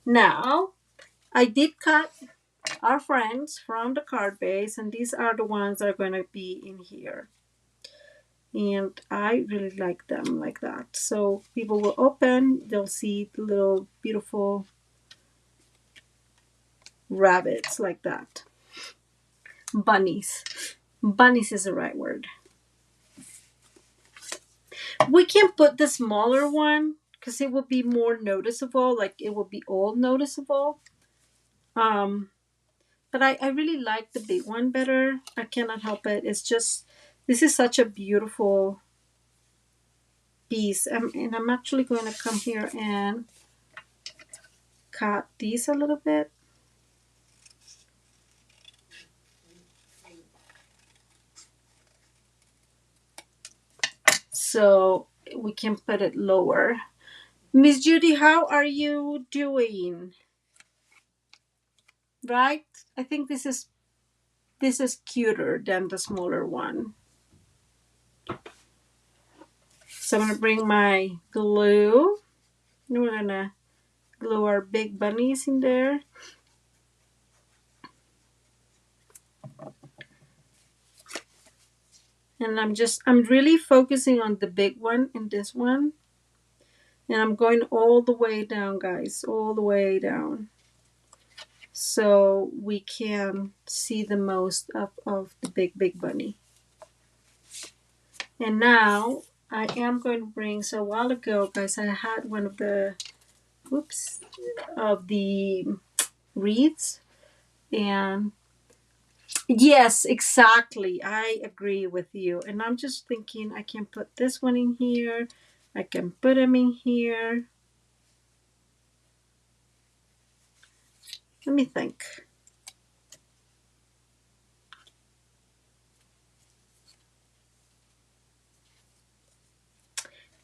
now I did cut our friends from the card base, and these are the ones that are going to be in here. And I really like them like that. So people will open, they'll see the little beautiful rabbits like that. Bunnies. Bunnies is the right word. We can put the smaller one because it will be more noticeable. Like it will be all noticeable. Um, but I really like the big one better. I cannot help it. It's just, this is such a beautiful piece. And I'm actually going to come here and cut these a little bit. So we can put it lower. Miss Judy, how are you doing? Right? I think this is cuter than the smaller one. So I'm gonna bring my glue. We're gonna glue our big bunnies in there. And I'm really focusing on the big one in this one. And I'm going all the way down, guys, all the way down. So we can see the most of the big bunny. And now I am going to bring, so a while ago, guys, I had one of the, oops, of the wreaths. And yes, exactly. I agree with you. And I'm just thinking I can put this one in here. I can put them in here. Let me think.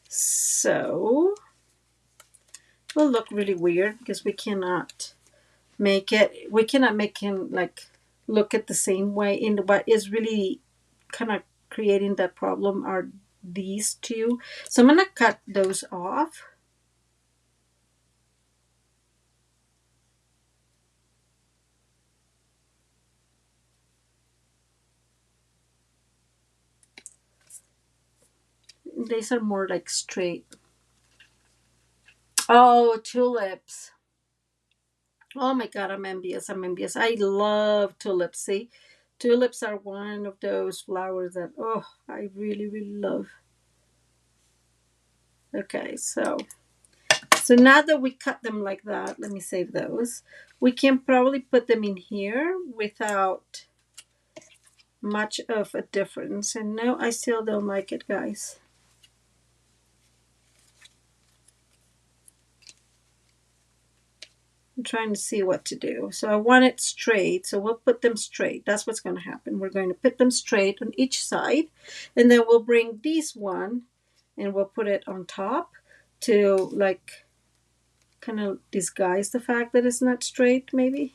So it will look really weird because we cannot make him like look at the same way. In what is really kind of creating that problem are these two. So I'm gonna cut those off. These are more like straight. Oh, tulips. Oh my God, I'm envious. I'm envious. I love tulips. See, tulips are one of those flowers that, oh, I really, really love. Okay, so now that we cut them like that, let me save those. We can probably put them in here without much of a difference. And no, I still don't like it, guys. I'm trying to see what to do. So I want it straight, so we'll put them straight. That's what's going to happen. We're going to put them straight on each side, and then we'll bring this one and we'll put it on top to like kind of disguise the fact that it's not straight, maybe.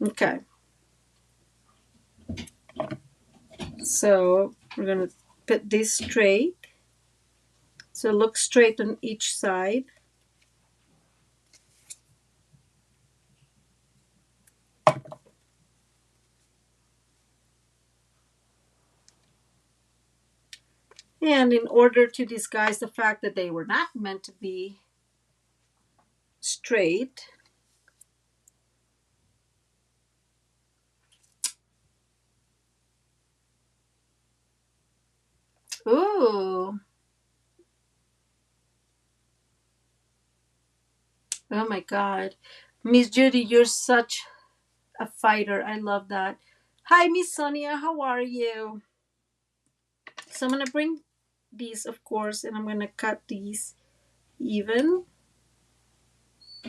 Okay. So we're going to put this straight. So look straight on each side. And in order to disguise the fact that they were not meant to be straight, ooh, oh my God. Miss Judy, you're such a fighter. I love that. Hi, Miss Sonia. How are you? So I'm going to bring these, of course, and I'm going to cut these even,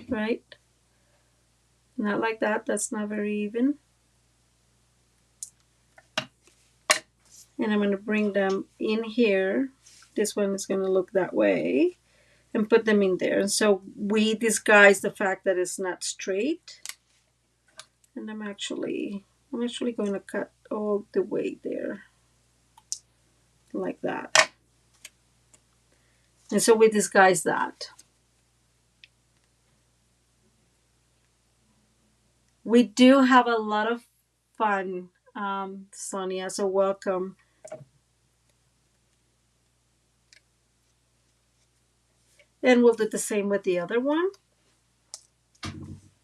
right? Not like that. That's not very even. And I'm going to bring them in here. This one is going to look that way. And put them in there. And so we disguise the fact that it's not straight. And I'm actually going to cut all the way there. Like that. And so we disguise that. We do have a lot of fun Sonia. So welcome. And we'll do the same with the other one,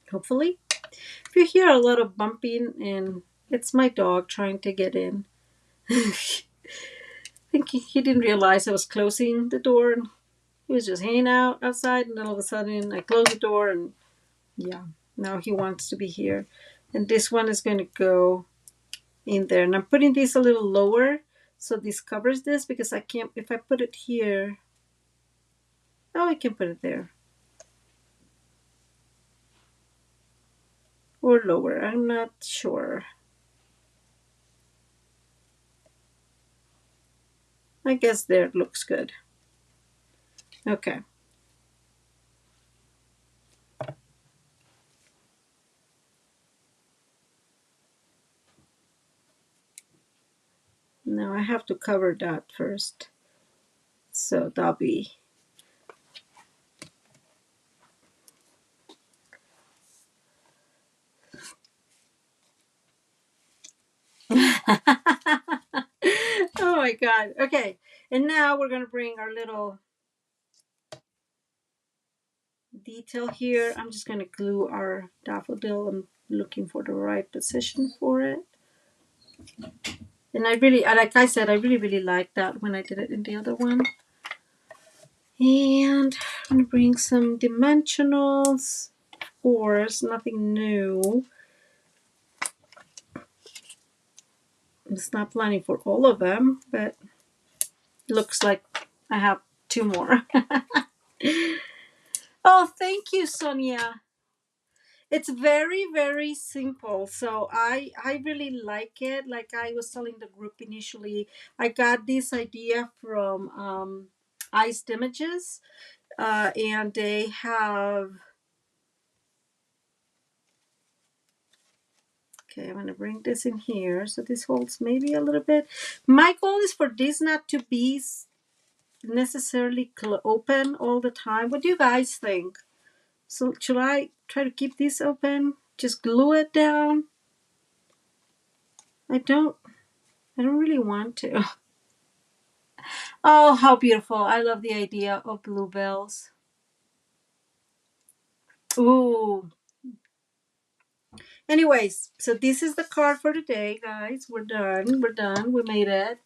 hopefully. If you hear a lot of bumping, and it's my dog trying to get in. I think he didn't realize I was closing the door, and he was just hanging out outside, and then all of a sudden I closed the door, and yeah, now he wants to be here. And this one is going to go in there. And I'm putting this a little lower so this covers this, because I can't, if I put it here, oh, I can put it there. Or lower, I'm not sure. I guess there it looks good. Okay. Now I have to cover that first. So that'll be. Oh my God. Okay. And now we're going to bring our little detail here. I'm just going to glue our daffodil. I'm looking for the right position for it. And I really, like I said, I really like that when I did it in the other one. And I'm going to bring some dimensionals. Of course, nothing new. It's not planning for all of them, but looks like I have 2 more. Oh, thank you, Sonia. It's very simple. So I really like it. Like I was telling the group initially, I got this idea from Iced Images, and they have. Okay, I'm gonna bring this in here so this holds maybe a little bit. My goal is for this not to be necessarily open all the time. What do you guys think? So should I try to keep this open? Just glue it down? I don't really want to. Oh, how beautiful. I love the idea of bluebells. Ooh. Anyways, so this is the card for today, guys. We're done. We're done. We made it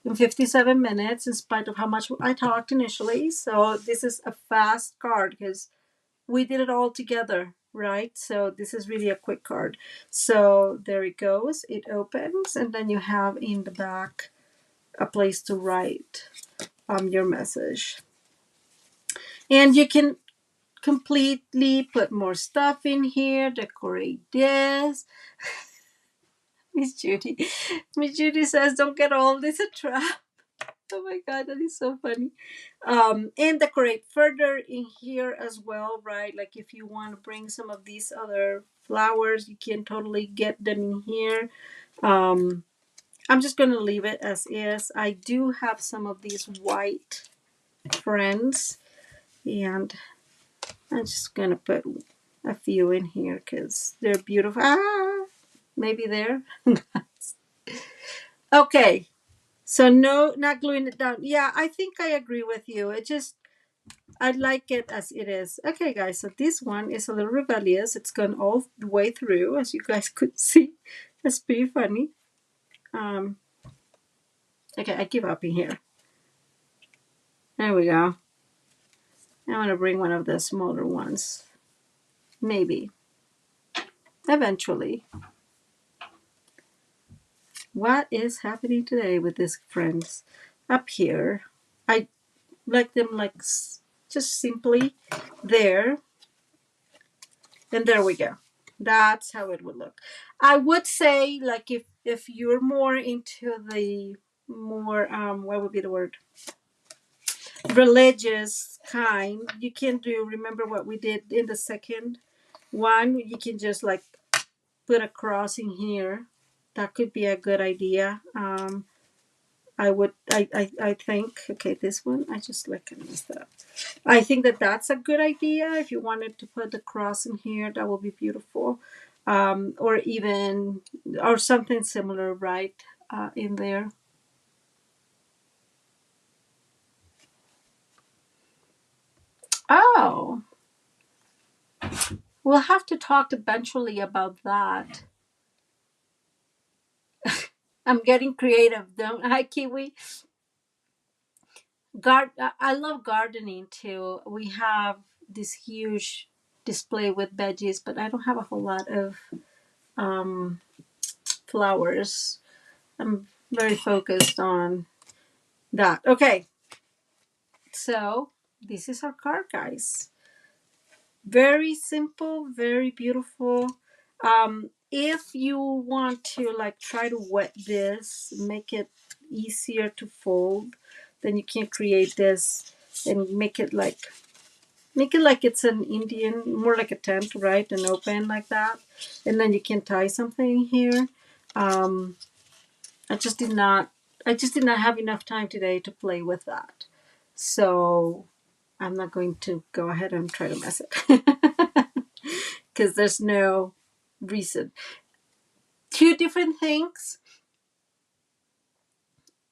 in 57 minutes in spite of how much I talked initially. So this is a fast card because we did it all together, right? So this is really a quick card. So there it goes. It opens, and then you have in the back a place to write your message. And you can completely put more stuff in here, decorate this. Miss Judy. Miss Judy says, don't get old, it's a trap. Oh my God, that is so funny. And decorate further in here as well, right? Like if you want to bring some of these other flowers, you can totally get them in here. I'm just going to leave it as is. I do have some of these white friends, and I'm just going to put a few in here because they're beautiful. Ah, maybe there. Okay. So no, not gluing it down. Yeah, I think I agree with you. It just, I like it as it is. Okay, guys, so this one is a little rebellious. It's gone all the way through, as you guys could see. That's pretty funny. Um, okay, I give up in here. There we go. I'm going to bring one of the smaller ones. Maybe. Eventually. What is happening today with these friends? Up here, I like them like just simply there. And there we go. That's how it would look. I would say, like, if you're more into the more what would be the word, religious kind, you can do, remember what we did in the second one, you can just like put a cross in here. That could be a good idea. I think, okay, this one I just like messed up. I think that that's a good idea. If you wanted to put the cross in here, that would be beautiful. or even or something similar, right? In there. Oh, we'll have to talk eventually about that. I'm getting creative, don't I, Kiwi? I love gardening too. We have this huge display with veggies, but I don't have a whole lot of um, flowers. I'm very focused on that. Okay, so this is our card, guys. Very simple, very beautiful. If you want to like try to wet this, make it easier to fold, then you can create this and make it like it's an Indian, more like a tent, right? And open like that. And then you can tie something here. Um, I just did not have enough time today to play with that. So I'm not going to go ahead and try to mess it. Because there's no reason. Two different things.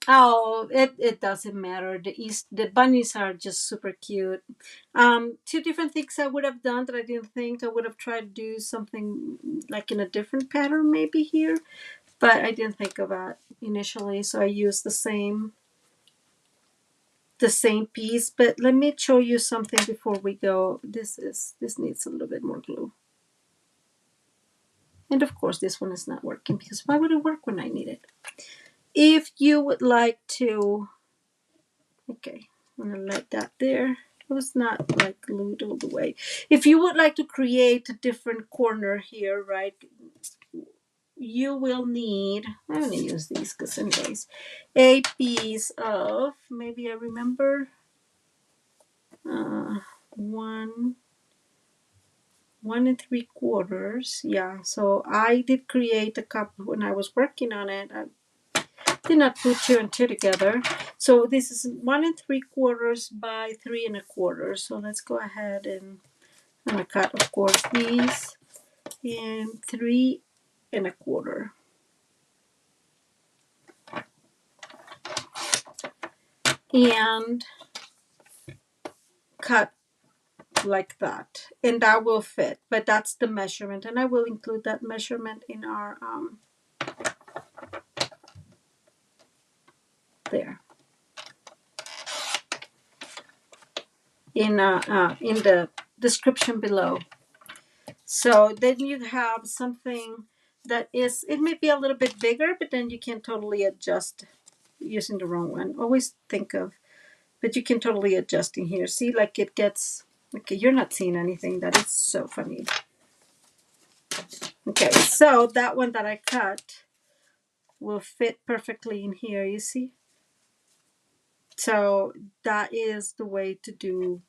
Oh, it doesn't matter. The bunnies are just super cute. Two different things I would have done that I didn't think. I would have tried to do something like in a different pattern maybe here, but I didn't think of that initially. So I used the same piece. But let me show you something before we go. This needs a little bit more glue. And of course, this one is not working because why would it work when I need it? If you would like to, okay, I'm gonna let that there. It was not like glued all the way. If you would like to create a different corner here, right, you will need, I'm gonna use these because anyways, a piece of, maybe I remember, uh, one, 1 3/4. Yeah, so I did create a cup when I was working on it. I did not put two and two together. So this is 1 3/4 by 3 1/4. So let's go ahead and I'm gonna cut, of course, these in 3 1/4 and cut like that, and that will fit. But that's the measurement, and I will include that measurement in our there in the description below. So then you have something that is, it may be a little bit bigger, but then you can totally adjust using the wrong one. Always think of, but you can totally adjust in here. See, like it gets, okay, you're not seeing anything. That is so funny. Okay, so that one that I cut will fit perfectly in here, you see? So that is the way to do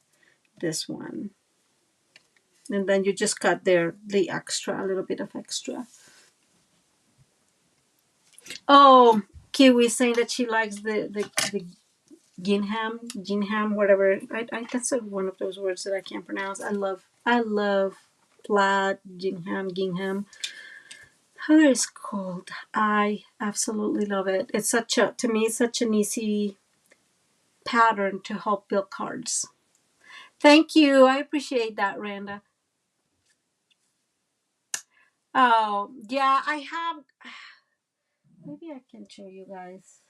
this one. And then you just cut there the extra, a little bit of extra. Oh, Kiwi saying that she likes the gingham, whatever. That's one of those words that I can't pronounce. I love plaid, gingham. How it's called? I absolutely love it. It's to me, such an easy pattern to help build cards. Thank you. I appreciate that, Randa. Oh, yeah, I have. Maybe I can show you guys.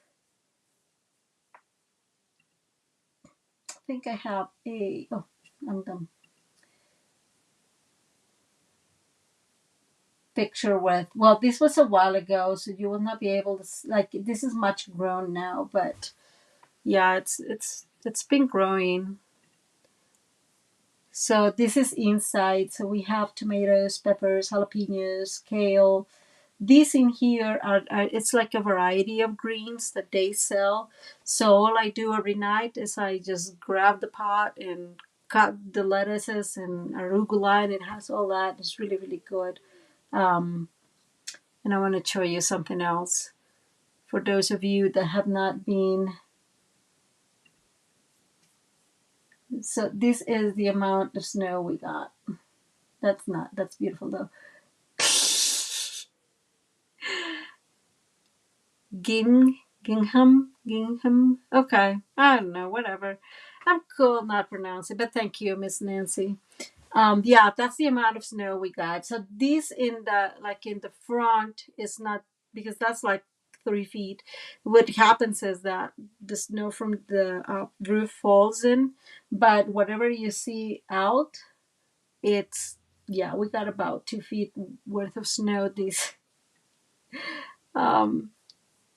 I think I have a. Oh, I'm done. Picture with. Well, this was a while ago, so you will not be able to like. This is much grown now, but yeah, it's been growing. So this is inside. So we have tomatoes, peppers, jalapenos, kale. These in here are it's like a variety of greens that they sell. So all I do every night is I just grab the pot and cut the lettuces and arugula, and it has all that. It's really really good. Um, and I want to show you something else for those of you that have not been. So this is the amount of snow we got. That's beautiful though. Gingham. Okay, I don't know. Whatever. I'm cool not pronouncing, but thank you, Miss Nancy. Yeah, that's the amount of snow we got. So this in the like in the front is not because that's like 3 feet. What happens is that the snow from the roof falls in, but whatever you see out, it's yeah, we got about 2 feet worth of snow. This um,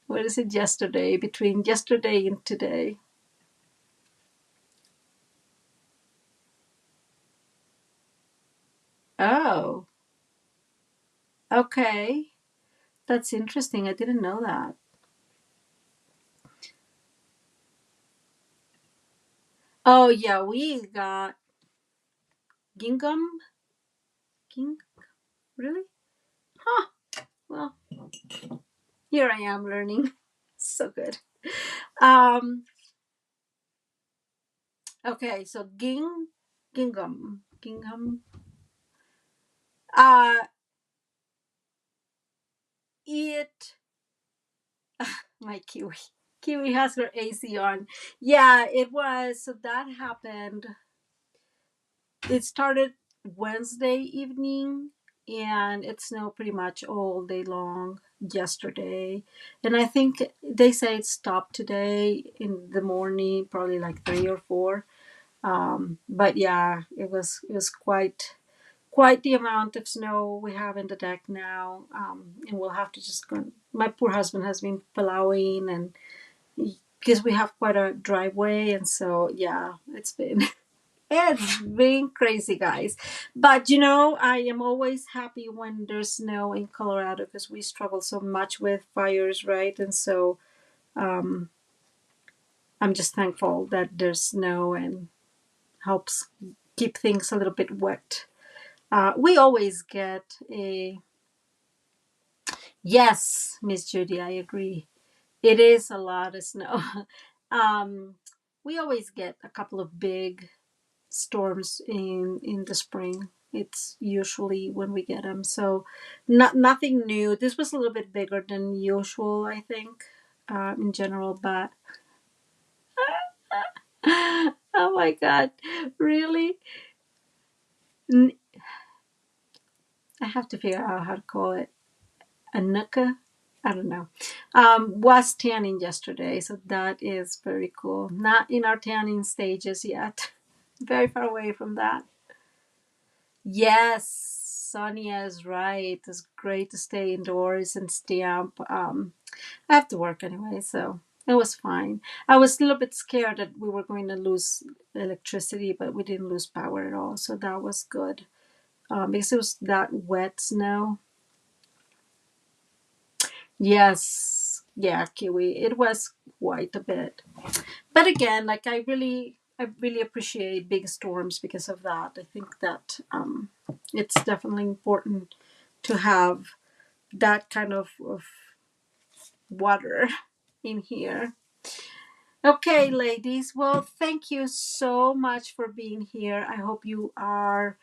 what is it? Yesterday, between yesterday and today. Oh, okay, that's interesting. I didn't know that. Oh yeah, we got gingham. Ging really? Huh. Well, here I am learning. So good. Um. Okay. So gingham. Uh. It. My kiwi. Kiwi has her AC on. Yeah, it was. So that happened. It started Wednesday evening, and it snowed pretty much all day long yesterday. And I think they say it stopped today in the morning, probably like 3 or 4. But yeah, it was quite the amount of snow we have in the deck now, and we'll have to just go. My poor husband has been plowing, and because we have quite a driveway, and so yeah, it's been crazy, guys. But I am always happy when there's snow in Colorado because we struggle so much with fires, right? And so um, I'm just thankful that there's snow and helps keep things a little bit wet. We always get a yes, Miss Judy. I agree. It is a lot of snow. um, we always get a couple of big storms in the spring. It's usually when we get them. So, nothing new. This was a little bit bigger than usual, I think, in general. But oh my God, really? N- I have to figure out how to call it. Anuka. I don't know. Was tanning yesterday, so that is very cool. Not in our tanning stages yet. Very far away from that. Yes, Sonia is right. It's great to stay indoors and stamp. I have to work anyway, so it was fine. I was a little bit scared that we were going to lose electricity, but we didn't lose power at all, so that was good. Because it was that wet snow. Yes, yeah, Kiwi. It was quite a bit. But again, like I really appreciate big storms because of that. I think that it's definitely important to have that kind of water in here. Okay, ladies. Well, thank you so much for being here. I hope you are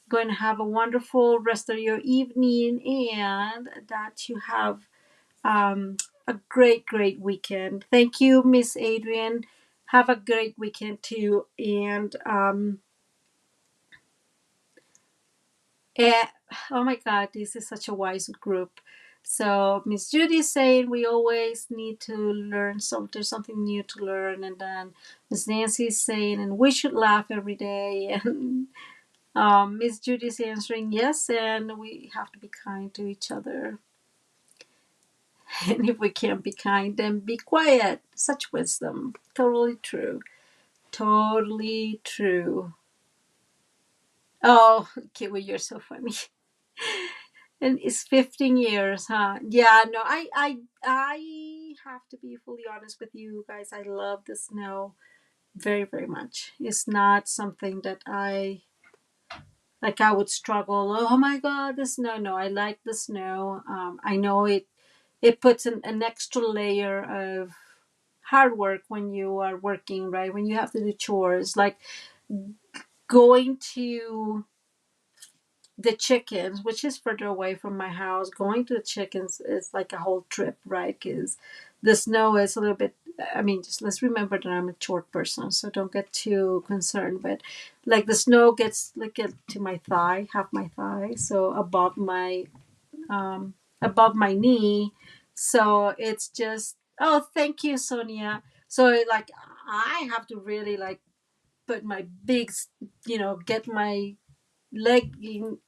going to have a wonderful rest of your evening and that you have a great, great weekend. Thank you, Miss Adrian. Have a great weekend too. And Eh, oh my God, this is such a wise group. So Miss Judy is saying we always need to learn some. There's something new to learn, and then Miss Nancy is saying, and we should laugh every day. And Miss Judy is answering yes, and we have to be kind to each other. And if we can't be kind, then be quiet. Such wisdom. Totally true. Totally true. Oh, Kiwi, you're so funny. And it's 15 years, huh? Yeah, no, I have to be fully honest with you guys. I love the snow very, very much. It's not something that I would struggle. Oh my God, the snow. No, I like the snow. I know it puts an extra layer of hard work when you are working, right? When you have to do chores, like going to the chickens, which is further away from my house, going to the chickens is like a whole trip, right? Because the snow is a little bit. I mean, just let's remember that I'm a short person, so don't get too concerned. But like the snow gets like to my thigh, half my thigh, so um, above my knee. So it's just, oh, thank you, Sonia. So like I have to really like put my big, get my leg in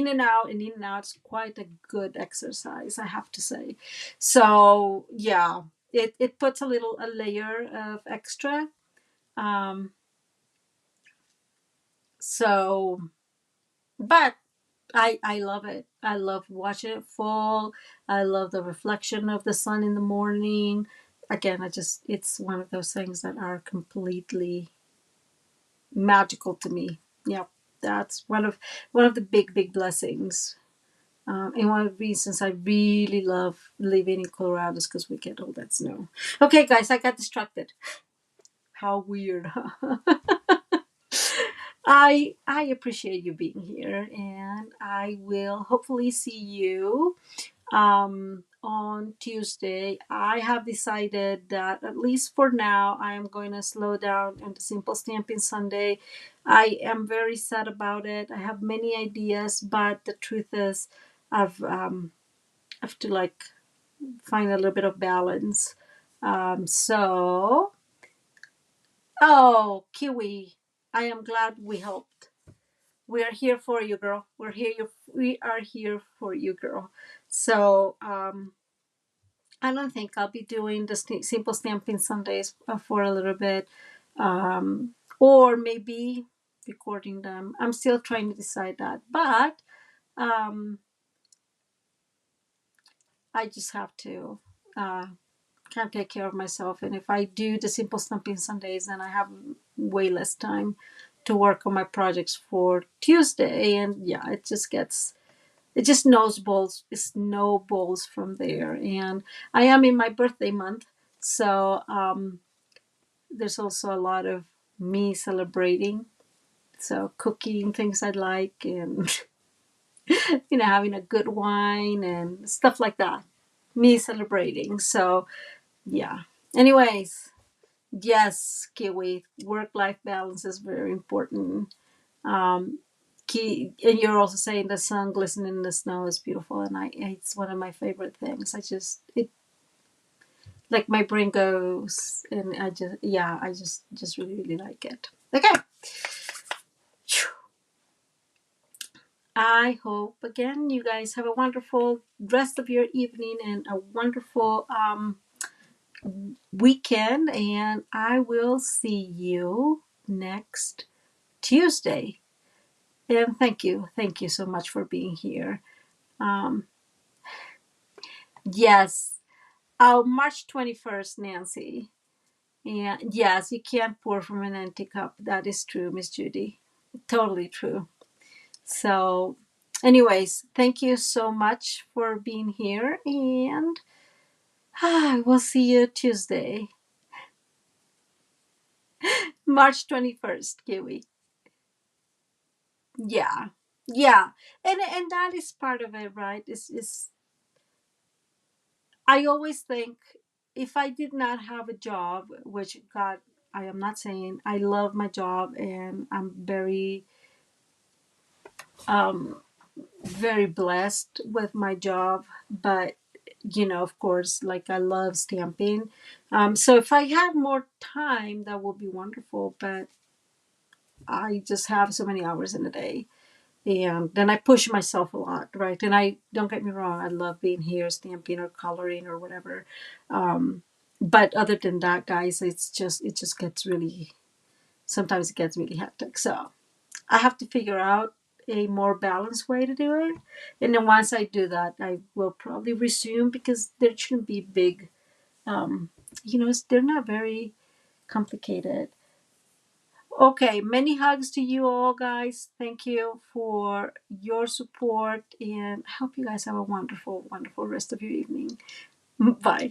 and out and in and out. It's quite a good exercise, I have to say. So yeah, it puts a layer of extra. Um, so, but I love it. I love watching it fall. I love the reflection of the sun in the morning. Again, it's one of those things that are completely magical to me. Yeah, that's one of the big blessings. And one of the reasons I really love living in Colorado is because we get all that snow. Okay, guys, I got distracted. How weird, huh? I appreciate you being here, and I will hopefully see you on Tuesday. I have decided that at least for now, I am going to slow down on the Simple Stamping Sunday. I am very sad about it. I have many ideas, but the truth is, I've have to like find a little bit of balance. So, oh, Kiwi, I am glad we helped. We are here for you, girl. We are here for you, girl. So, I don't think I'll be doing the simple stamping Sundays for a little bit, or maybe recording them. I'm still trying to decide that, but um, I just have to uh, kind of take care of myself. And if I do the simple stamping Sundays, then I have way less time to work on my projects for Tuesday, and yeah, it just snowballs from there. And I am in my birthday month, so there's also a lot of me celebrating. So cooking things I like, and having a good wine and stuff like that. Me celebrating. So yeah. Anyways, yes, Kiwi, work life balance is very important. Um, and you're also saying the sun glistening in the snow is beautiful, and it's one of my favorite things. It like my brain goes, and I just really like it. Okay, I hope again you guys have a wonderful rest of your evening and a wonderful weekend, and I will see you next Tuesday. And thank you so much for being here. Um, yes, March 21st, Nancy. And yes, you can't pour from an empty cup. That is true, Miss Judy. Totally true. So, anyways, thank you so much for being here, and we'll see you Tuesday, March 21st, Kiwi. Yeah, yeah, and that is part of it, right? Is I always think if I did not have a job, which God, I am not saying I love my job and I'm um very blessed with my job, but of course, like I love stamping. So if I had more time, that would be wonderful. But I just have so many hours in a day, and then I push myself a lot, right? And I don't get me wrong, I love being here, stamping or coloring or whatever. But other than that, guys, it just gets really sometimes it gets really hectic. So I have to figure out a more balanced way to do it. And then once I do that, I will probably resume because there shouldn't be big, um, they're not very complicated. Okay, many hugs to you all, guys. Thank you for your support, and I hope you guys have a wonderful, wonderful rest of your evening. Bye.